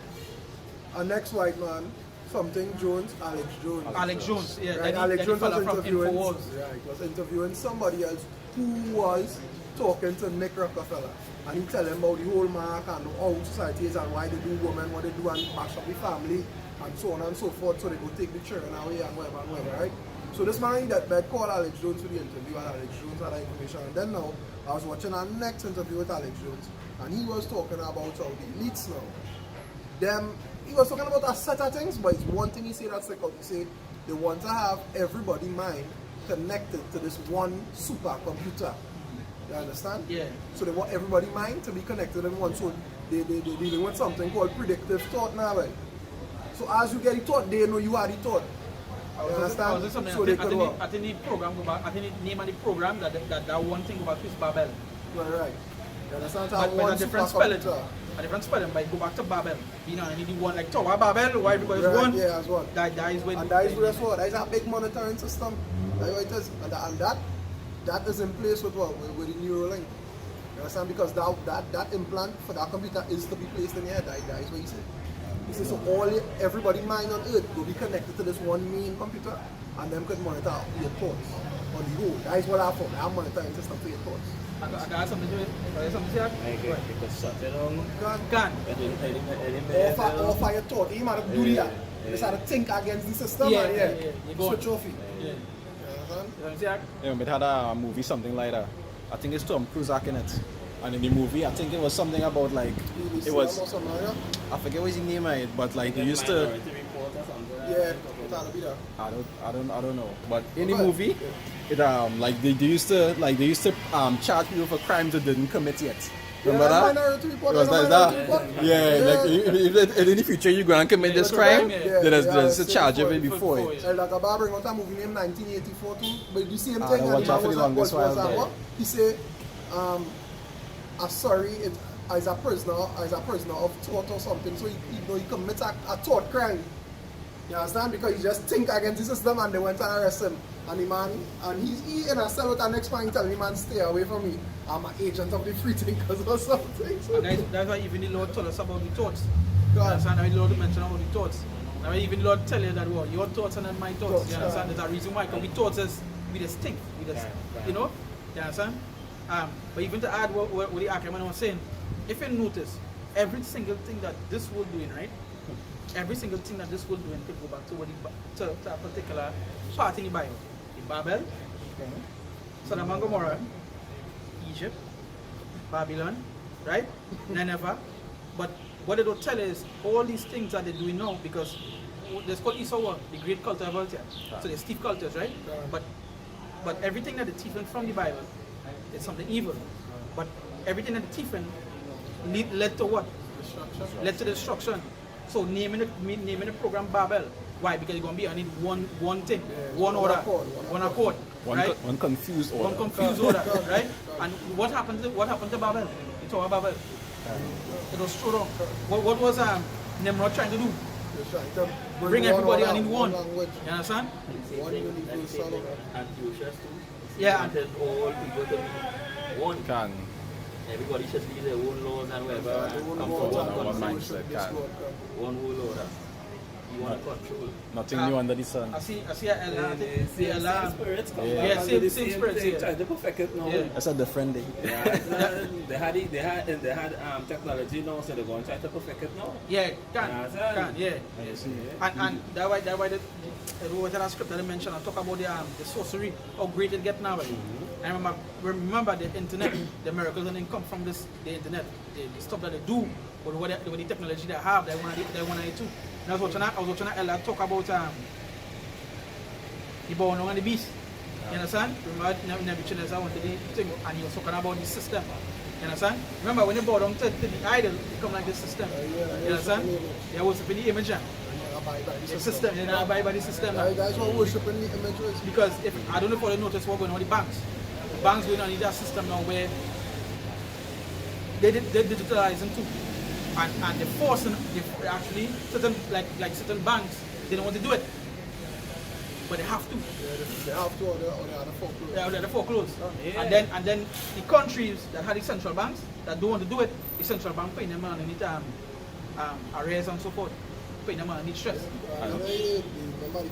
an ex-white man, something Jones, Alex Jones. Alex Jones, yeah. Right? Alex Jones was interviewing, was interviewing somebody else who was talking to Nick Rockefeller. And he tell him about the whole mark and how society is and why they do women, what they do and mash up the family and so on and so forth, so they go take the children away and whatever, right? So this man that called Alex Jones to the interview, and Alex Jones had that information. And then now, I was watching our next interview with Alex Jones, and he was talking about how the elites now, he was talking about a set of things, but it's one thing he said that's like, he said they want to have everybody mind connected to this one supercomputer. You understand? Yeah. So they want everybody mind to be connected in one. So they're dealing with something called predictive thought now, right? So as you get the thought, they know you are the thought. You understand? So they could work. I think the program go back. I think the name of the program that one thing about is Babel. Right. You understand? But a different spelling. A different spelling, but go back to Babel. You know, and the one like Tower Babel, why? Because right, one. Yeah, as well. That is when. And that is where it's for. That is a big monitoring system. That's what it is. And that is in place with what? With the Neuralink. You understand? Because that implant for that computer is to be placed in your head. That is what he said. He said, so everybody mind on earth will be connected to this one main computer, and them could monitor your thoughts on the whole. That is what I found. I'm monitoring system for your thoughts. I got something to do it. Something to say? Because something on. Can. Offer your thought. You might do that. You start to think against the system. Yeah. Switch off it. Yeah. Yeah, but it had a movie something like that. I think it's Tom Cruise in it. And in the movie, I think it was something about like it was. I forget what his name is, but like they used to. Yeah, I don't know. But in the movie, it like they used to charge people for crimes they didn't commit yet. Remember that? It was like that. Yeah, like if in the future you're gonna commit this crime, there's a charge of it before it. Like a bar bring out a movie named 1984 too, but the same thing. He said, sorry, as a prisoner of thought or something, so he commits a thought crime. You understand? Because he just think against the system and they went and arrest him. And the man, he in a cell with an ex-man telling the man, stay away from me. I'm an agent of the free thinkers or something. So that's why even the Lord told us about the thoughts. You understand? The Lord mentioned about the thoughts. Now even the Lord tell you that your thoughts are not my thoughts. You understand? There's a reason why. Because we thoughts is we just think. You know? You understand? But even to add what the Archimedes was saying, if you notice, every single thing that this world doing, right? Every single thing that this world doing could go back to a particular part in the Bible. In Babel, Sodom and Gomorrah, Egypt, Babylon, right? Nineveh. But what they don't tell is all these things that they're doing now, because there's called Esau, the great culture of Voltaire. So there's thief cultures, right? But everything that they're thieving from the Bible is something evil. But everything that they're thieving led to what? Led to destruction. So naming the program Babel. Why? Because you're gonna be on it one thing, one order, one accord, right? One confused order. One confused order, right? And what happened to Babel? The Tower of Babel. It was thrown down. What was Nimrod trying to do? Bring everybody on in one. You understand? Yeah. And all people to be one. Everybody should be their own laws and whatever. One mindset. One whole order. You want to control. Nothing new under the sun. I see the alarm. Spirits come yeah, same spirits. They try to perfect it now. Yeah. That's a different day. They had technology now, so they're going to try to perfect it now. Yeah, yeah. And that's why the script that I mentioned, I talk about the sorcery, how great it gets now. And remember the internet, the miracles didn't come from the internet. The stuff that they do, but what the technology they have, they want to do too. And I was watching Ella talk about the Born and the Beast. You understand? Remember Nebuchadnezzar wanted the thing, and he was talking about the system. You understand? Remember when they bow down to the idol, it come like the system. You understand? They worship in the image. abide by the The system. system, you know, abide by the system. You guys are worshiping the image race. Because if I don't know if you notice what's going on with the banks. The banks going on in that system now where they're digitalizing too. And they're forcing, they actually, certain certain banks, they don't want to do it. But they have to. They have to, or they are the foreclosed. Yeah, they're foreclosed. Yeah. And then the countries that had the central banks that don't want to do it, the central bank paying them money in arrears and so forth, paying them money in stress. Remember the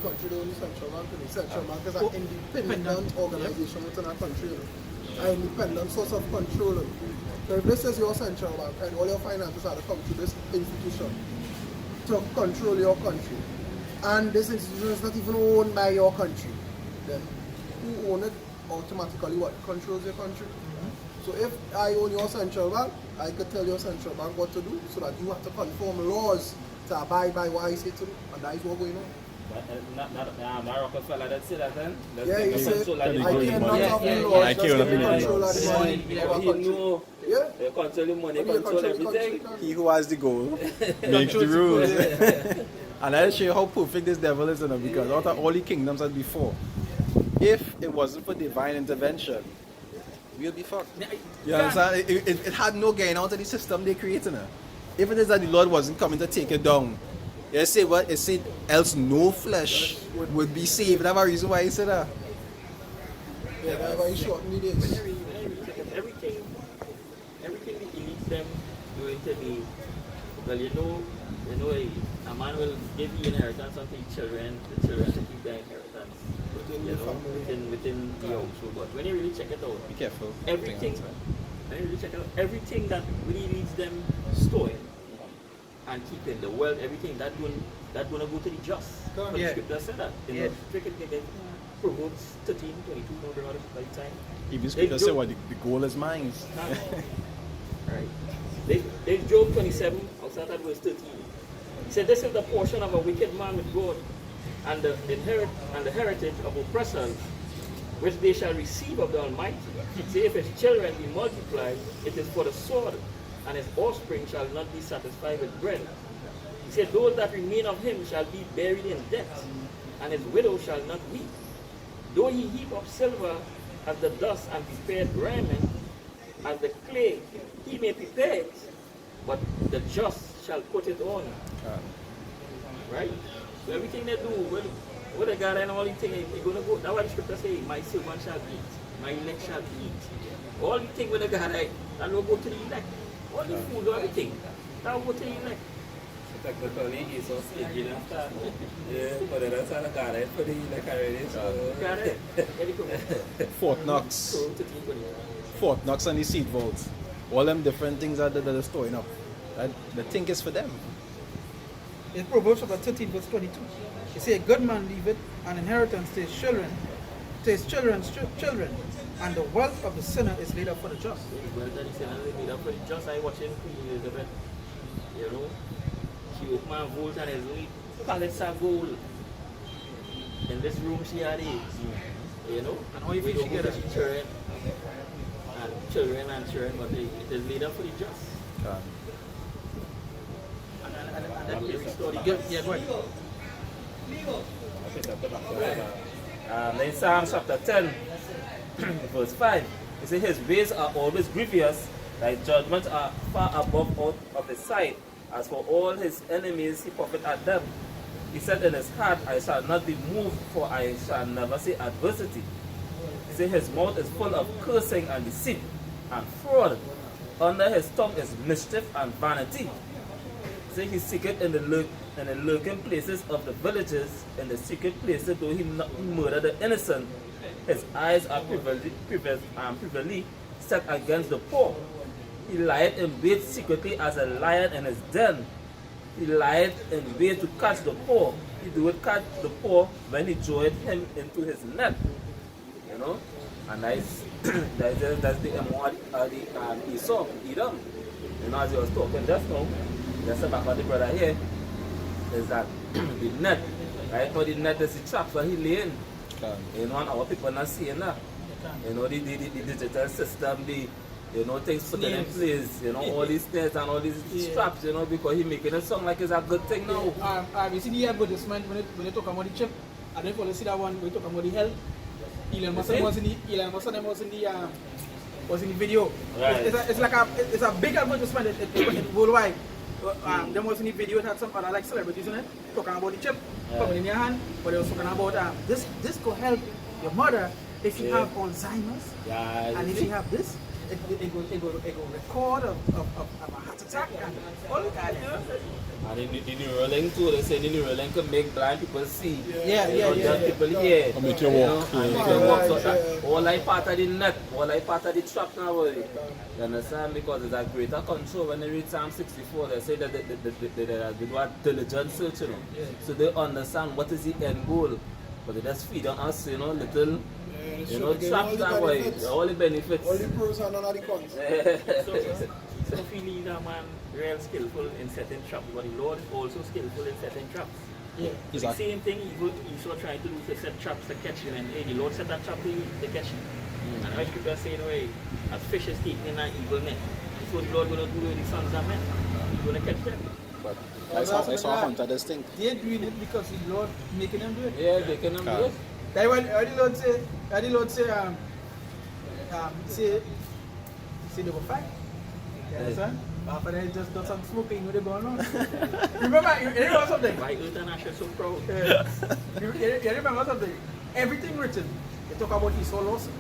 country don't the central bank, the central bank is an independent organization within a country. An independent source of control. So if this is your central bank and all your finances are to come to this institution to control your country, and this institution is not even owned by your country, then who owns it automatically what controls your country? So if I own your central bank, I could tell your central bank what to do so that you have to conform laws to abide by what I say to do, and that is what's going on. But not Rockefeller that said that then? Yeah, he said, I cannot have the yeah, laws, I just cannot give me be control of the laws. money Yeah, of our He country. knew Yeah. they control the money, Yeah, control everything. He who has the goal makes the rules. And I'll show you how perfect this devil is, because out of all the kingdoms as before, if it wasn't for divine intervention, we'll be fucked. You understand? It had no gain out of the system they created. If it is that the Lord wasn't coming to take it down, you say what? It said, else no flesh would be saved. That's a reason why he said that. Yeah, that's why he shortened the days. Everything the elites them going to be, well, you know, a man will give the inheritance unto his children, the children to keep their inheritance, you know, within the household. But when you really check it out, Be careful. everything, when you really check it out, everything that really leads them storing and keeping the wealth, everything that gonna go to the just. But the scripture said that. You know, Proverbs 13, 22, remember all by the time. Even scripture say what the goal is mine. Right. There's Job 27, I'll start at verse 13. He said, this is the portion of a wicked man with God, and the heritage of oppressors, which they shall receive of the Almighty. Say, if his children be multiplied, it is for the sword, and his offspring shall not be satisfied with bread. He said, those that remain of him shall be buried in debt, and his widow shall not weep. Though he heap up silver as the dust and prepared raiment as the clay, he may prepare it, but the just shall put it on. Right? So everything they do, what they got and all these things, they're going to go. That's why the scripture says, my servant shall eat, my elect shall eat. All the things when they got right, that will go to the elect. All the food, everything, that will go to the elect. Technically, it's also again after. Yeah, but that's not a car, right? For the elect already. So. Got it? Fort Knox. Fort Knox and the seed vaults. All them different things that they're storing up. The thing is for them. In Proverbs chapter 13, verse 22. It says, a good man leaveth an inheritance to his children, to his children's children, and the wealth of the sinner is laid up for the just. Well, that is another laid up for the just. I watching Queen Elizabeth, you know. She opened my vault and there's only pallets of gold. In this room she had it, you know. And how you feel she get it? Children and children, but it is laid up for the just. And that story. Yeah, go ahead. In Psalm chapter 10, verse 5, it says, his ways are always grievous, thy judgments are far above out of his sight. As for all his enemies, he puffeth at them. He said in his heart, I shall not be moved, for I shall never see adversity. He said, his mouth is full of cursing and deceit and fraud. Under his tongue is mischief and vanity. He said, he seeketh in the lurking places of the villages, in the secret places, though he murder the innocent. His eyes are privily set against the poor. He lieth in wait secretly as a lion in his den. He lieth in wait to catch the poor. He doeth catch the poor when he joined him into his net. You know? And that's the emotion of the Esau, Edom. You know, as he was talking just now, that's about the brother here, is that the net, right? Now the net is the traps that he lay in. You know, and our people not seeing that. You know, the digital system, the you know, things put in place, you know, all these snares and all these straps, you know, because he making it sound like it's a good thing now. You see the advertisement when they talk about the chip, I don't know if you see that one, we talk about the health. Elon Musk was in the video. Right. It's like a big advertisement worldwide. There was in the video, it had some other like celebrities in it, talking about the chip, coming in your hand, but they was talking about this could help your mother if you have Alzheimer's, and if you have this, it will record of a heart attack and all that, you know. And in the Neuralink too, they say the Neuralink can make blind people see. People hear. Make you walk. All like part of the net, all like part of the trap now. You understand? Because there's a greater control. When they read Psalm 64, they say that they do a diligent search, you know. So they understand what is the end goal. But they just feed on us, you know, little, you know, traps that way. All the benefits. All the pros and none of the cons. So if you need a man real skillful in setting traps, but the Lord is also skillful in setting traps. Yeah. The same thing he's not trying to do to set traps to catch you, and hey, the Lord set that trap to you to catch you. And I scripture saying, hey, as fish is taken in an evil net, that's what the Lord going to do with the sons of men. He's going to catch them. But I saw Hunter this thing. They're doing it because the Lord making them do it. Yeah, making them do it. That's why the Lord say, say they will fight. You understand? After they just done some smoking, you know they're going on. remember something? Why earth and ashes so proud? You remember something? Everything written, they talk about Esau also.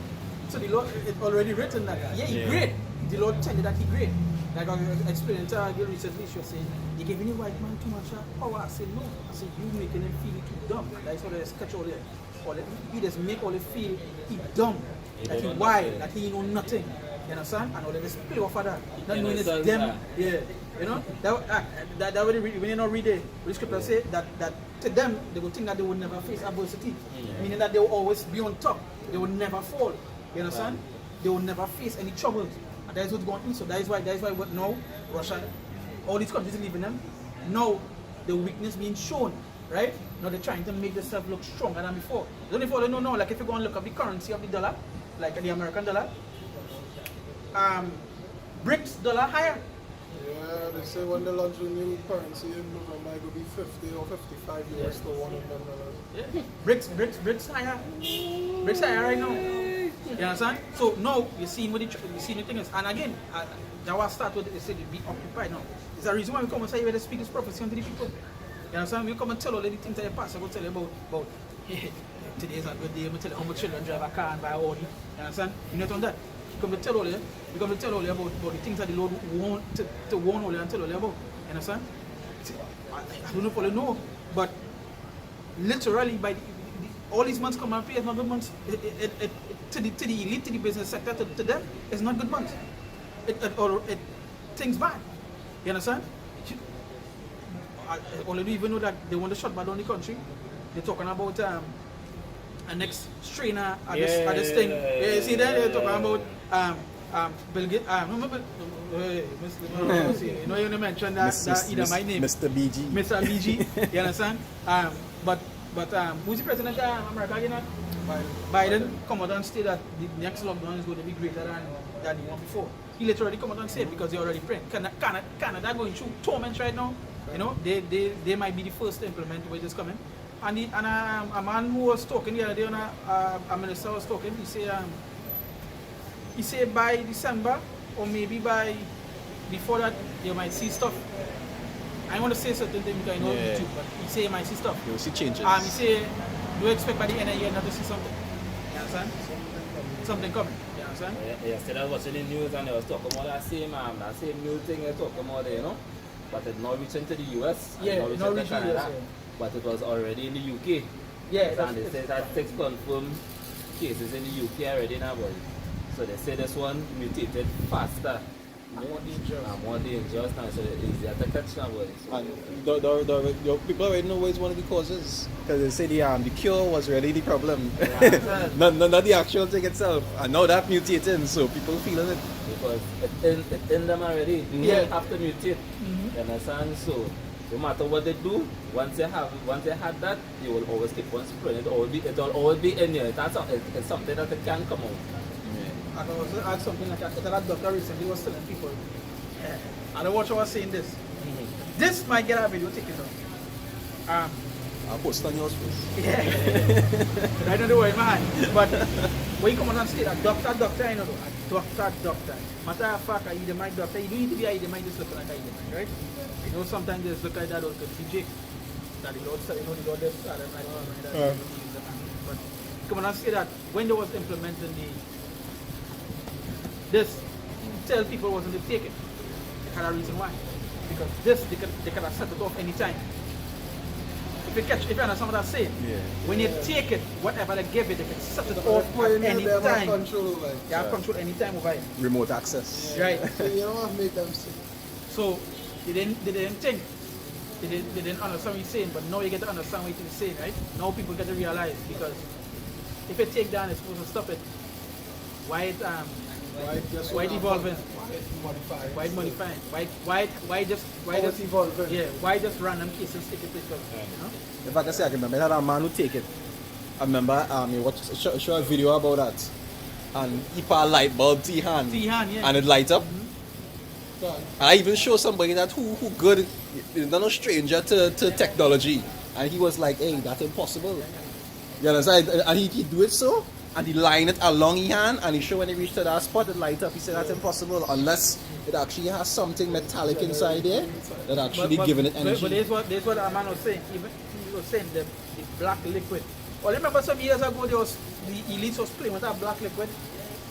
So the Lord, it's already written that, he great. The Lord tell you that he great. Like I was explaining to a girl recently, she was saying, you giving the white man too much power. I said, no. I said, you making him feel too dumb. That's what they sketch all there. He just make all it feel he dumb, that he wild, that he know nothing. You understand? And all of this play off of that. Not knowing it's them. Yeah. You know? That when you not read it, the scripture say that to them they would think that they would never face adversity. Meaning that they will always be on top. They will never fall. You understand? They will never face any troubles. And that is what's going on. So that is why what now Russia, all these countries leaving them, now the weakness being shown. Right? Now they're trying to make themselves look stronger than before. The only thing they know now, like if you go and look at the currency of the dollar, like the American dollar, BRICS dollar higher. Yeah, they say when they launch a new currency in November, it will be 50 or 55 US to $1 of them. Yeah. BRICS higher. BRICS higher right now. You understand? So now you're seeing what the thing is. And again, that was start with they say they be occupied now. It's a reason why we come and say you better speak this prophecy unto the people. You understand? We come and tell all the things that you pass. I go tell you about today is a good day. I tell you how much children drive a car and buy a Audi. You understand? You know that? We come to tell all you about the things that the Lord want to warn all you and tell all you about. You understand? I don't know if all you know, but literally by all these months come and pay, it's not good months. To the elite, to the business sector, to them, it's not good months. Things bad. You understand? I already even know that they want to shut down the country. They're talking about a next strainer at this thing. Yeah, see that they're talking about Bill Gates. You know you mentioned that either my name, Mr. BG. Mr. BG. You understand? But who's the president of America again? Biden come out and say that the next lockdown is going to be greater than the one before. He literally come out and say it because they already praying. Canada going through torments right now. You know, they might be the first to implement what is coming. And a man who was talking the other day, a minister was talking, he said by December or maybe by before that you might see stuff. I want to say certain things because I know YouTube, but he say you might see stuff. You'll see changes. He say, do you expect by the end of the year not to see something? You understand? Something coming. You understand? Yesterday I was watching the news and they was talking about that same new thing they talking about there, you know. But it's not reaching to the US. Yeah, it's not reaching to reaching Canada. US, But it was already in the UK. Yeah, and they say that 6 confirmed cases in the UK already now, boy. So they say this one mutated faster. More dangerous now, so it's easier to catch now, boy. So And the people already know what is one of the causes. Because they say the cure was really the problem. not the actual thing itself. And now that mutating, so people feeling it. because it's in them already. They have to mutate. You understand? So no matter what they do, once they had that, they will always keep on spreading. It'll always be in there. It's something that it can come out. I was add something like that doctor recently was telling people. I don't watch what I was saying this. This might get a video taken down. I'll post on yours first. Yeah. I don't know where in my hand. But when you come on and state a doctor, I know a doctor. Matter of fact, I either my doctor, you don't need to be either mind just looking like either mind, right? You know sometimes there's look like that also DJ. That the Lord said, you know the Lord just started like that. But come on and say that when they was implementing this tell people wasn't to take it. They had a reason why. Because this they could have set it off anytime. If you understand what I'm saying, when you take it, whatever they give it, they can set it off at any time. They have control anytime over it. Remote access. Right. So you don't have to make them sick. So they didn't think. They didn't understand what you're saying, but now you get to understand what you're saying, right? Now people get to realize, because if you take down, it's supposed to stop it. Why it evolving? Why it modifying? Why just evolving? Yeah, why just random cases take it? Because, you know? If I can say, I can remember that a man who take it. I remember he watched show a video about that, and he put a light bulb to his hand, yeah. and it light up. And I even show somebody that who good, is not a stranger to technology, and he was like, "Hey, that's impossible." You understand? And he do it so, and he line it along his hand, and he show when he reached to that spot, it light up. He said that's impossible unless it actually has something metallic inside there that actually giving it energy. But there's what our man was saying. Even he was saying the black liquid. Well, remember some years ago the elites was playing with that black liquid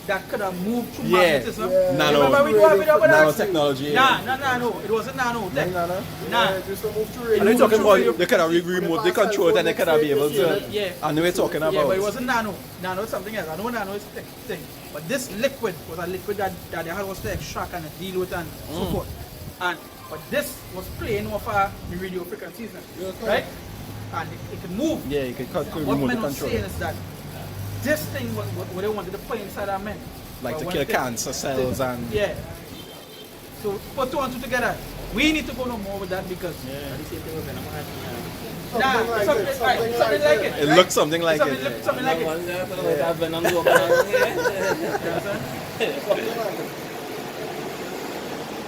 that could have moved through magnetism. Remember we do a video about that? Nanotechnology. No. It wasn't nano. Just to move through And we're talking about they could have remote, they control it, and they could have be able to. Yeah. And we're talking about. Yeah, but it wasn't nano. Nano is something else. I know nano is a thing. But this liquid was a liquid that they had was to extract and deal with and so forth. But this was playing off the radio frequencies, right? And it could move. Yeah, you could What remote men was control saying it. is that this thing was what they wanted to put inside our men. Like But to when kill they- cancer cells and. Yeah. So put two and two together. We need to go no more with that because something like it. It right? looks something like something, it. Something like it.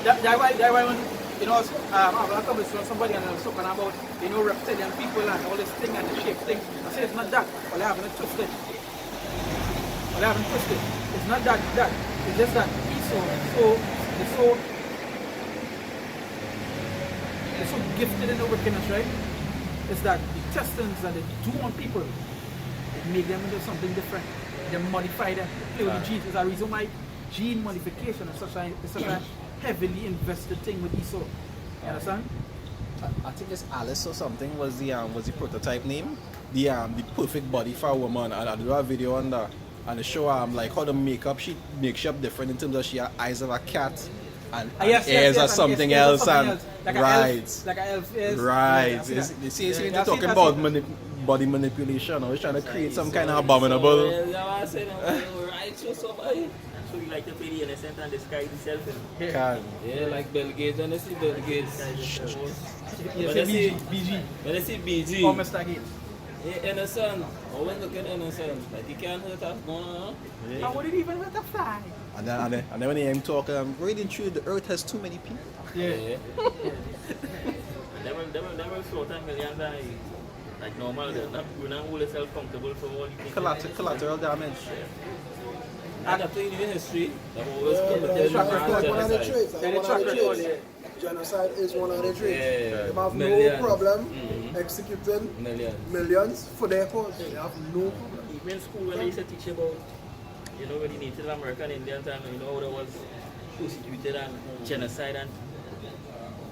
That's why when you know I was talking to somebody and I was talking about reptilian people and all this thing and the shape thing. I say it's not that. Well, I haven't twisted. It's not that. It's just that he's so gifted in the wickedness, right? It's that the testings that they do on people, it make them into something different. They modify them, play with the genes. There's a reason why gene modification is such a heavily invested thing with E.S.O. You understand? I think it's Alice or something was the prototype name. The perfect body for a woman. And I do a video on that. And they show like how the makeup she makes up different in terms of she has eyes of a cat and ears of something else and like right. Like an elf is. Right. You see they're talking about body manipulation or trying to create some kind of abominable. So you like to play the innocent and disguise yourself. Yeah, like Bill Gates. When I see Bill Gates, When I see BG. Or Mr. Gates. Yeah, innocent. Always look at innocent. Like you can't hurt us. No. How would it even hurt a fly? And then when they talk, reading through the earth has too many people. Yeah. Never slaughter millions like normal. They're not hold yourself comfortable for all you think. Collateral damage. And after in history, they've always One of the traits. Genocide is one of the traits. They have no problem executing millions for their cause. They have no problem. Even in school when they used to teach about, when the Native American Indians and how they was persecuted and genocide and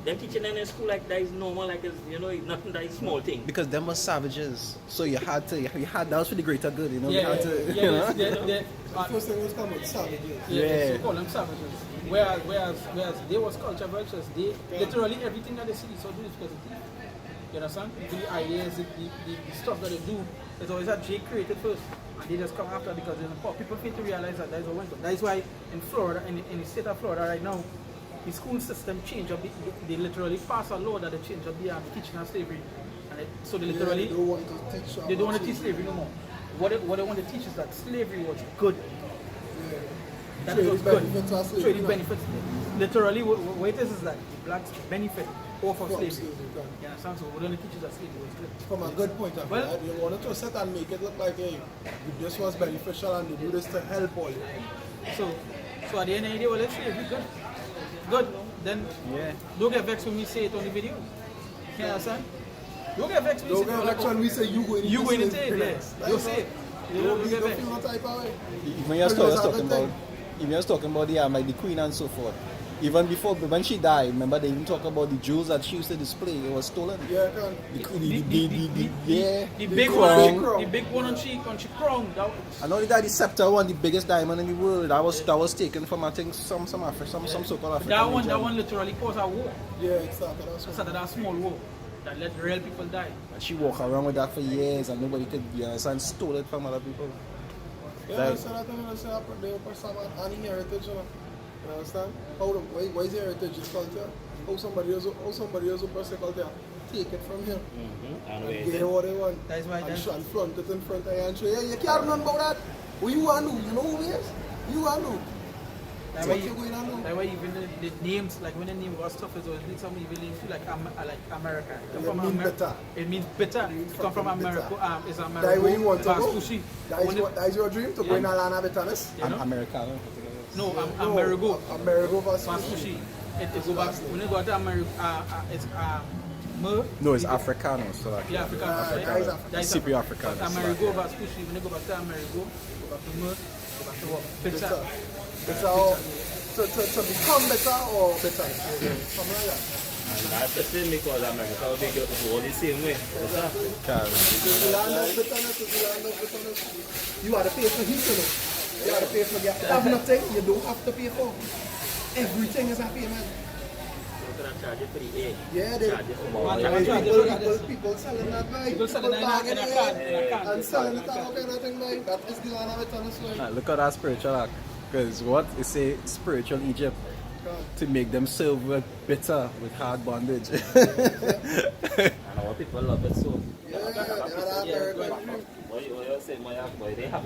them teaching them in school like that is normal, like it's, nothing that is small thing. Because them were savages, so you had that was for the greater good, The first thing was come with savages. So call them savages. Whereas they was culture vultures. They literally everything that they see so do is because of it. You understand? The ideas, the stuff that they do, it's always that Jay created first. And they just come after because people fail to realize that is a window. That is why in Florida, in the state of Florida right now, the school system change up. They literally pass a law that they change up the teaching of slavery. And so they literally they don't want to teach. They don't want to teach slavery no more. What they want to teach is that slavery was good. That Trading was good. benefits are slavery, Trading no? benefits. Literally, what it is that the blacks benefit off of From slavery. slavery, right. You understand? So we don't teach us that slavery was good. From a good point of view, Well- right? You wanted to sit and make it look like, hey, this was beneficial and they do this to help all. So at the end of the day, well, let's slavery good. Good. Then don't get vexed when we say it on the video. You understand? Don't get vexed when we Don't say it get on the vexed when we say you going You going into into it, slavery. yes. You'll say it. You Don't don't get vexed. feel no type of way. Even you're talking about, even you're talking about like the queen and so forth. Even before, when she died, remember they even talk about the jewels that she used to display. It was stolen. Yeah, can. The big crown. one, the big one on she crown. That was, And only that the scepter one, the biggest diamond in the world, that was taken from I think some so-called African that region. one literally caused a war. Yeah, exactly. That's what. Started a small war that let real people die. And she walked around with that for years, and nobody could, you understand, stole it from other people. Yeah, Like- I said that thing, I said they were some any heritage, you know. You understand? Why is heritage is culture? How somebody else person culture take it from him And and get what they want. That's why And flaunt it in front of you and show you, you can't run about that. What you want to do? You know who he is? You want to do? That's What why you going to do? That's why even the names, like when the name was tough, it was some even names like America. It mean better. It means better. It come from something America. better. It's That America. where you want to go? Sushi. That is your dream to go in a land of bitterness? You know? Americano. No, Amerigo. Amerigo versus Sushi. It go back when you go to America. It's No, it's Africano. So like, Yeah, African. that is African. That's Cypriot African. But Amerigo versus sushi. When you go back to Amerigo, go back to Mer, go back to what? Pizza. Better or to become better or better? Something like that. And that's the thing because America will be all the same way. What's that? The land of bitterness is the land of bitterness. You have to pay for heat, you know. You have to pay for gas. Have nothing, you don't have to pay for. Everything is a payment. You're going to charge it for the air. Yeah, they Charge it for Man, more. people selling that by. People selling that in a can. And selling it all kind of thing by. That is the land of bitterness. Look at that spiritual act. Because what is say spiritual Egypt to make them serve bitter with hard bondage. And our people love it so. Yeah, they are very good. What you say, boy, they have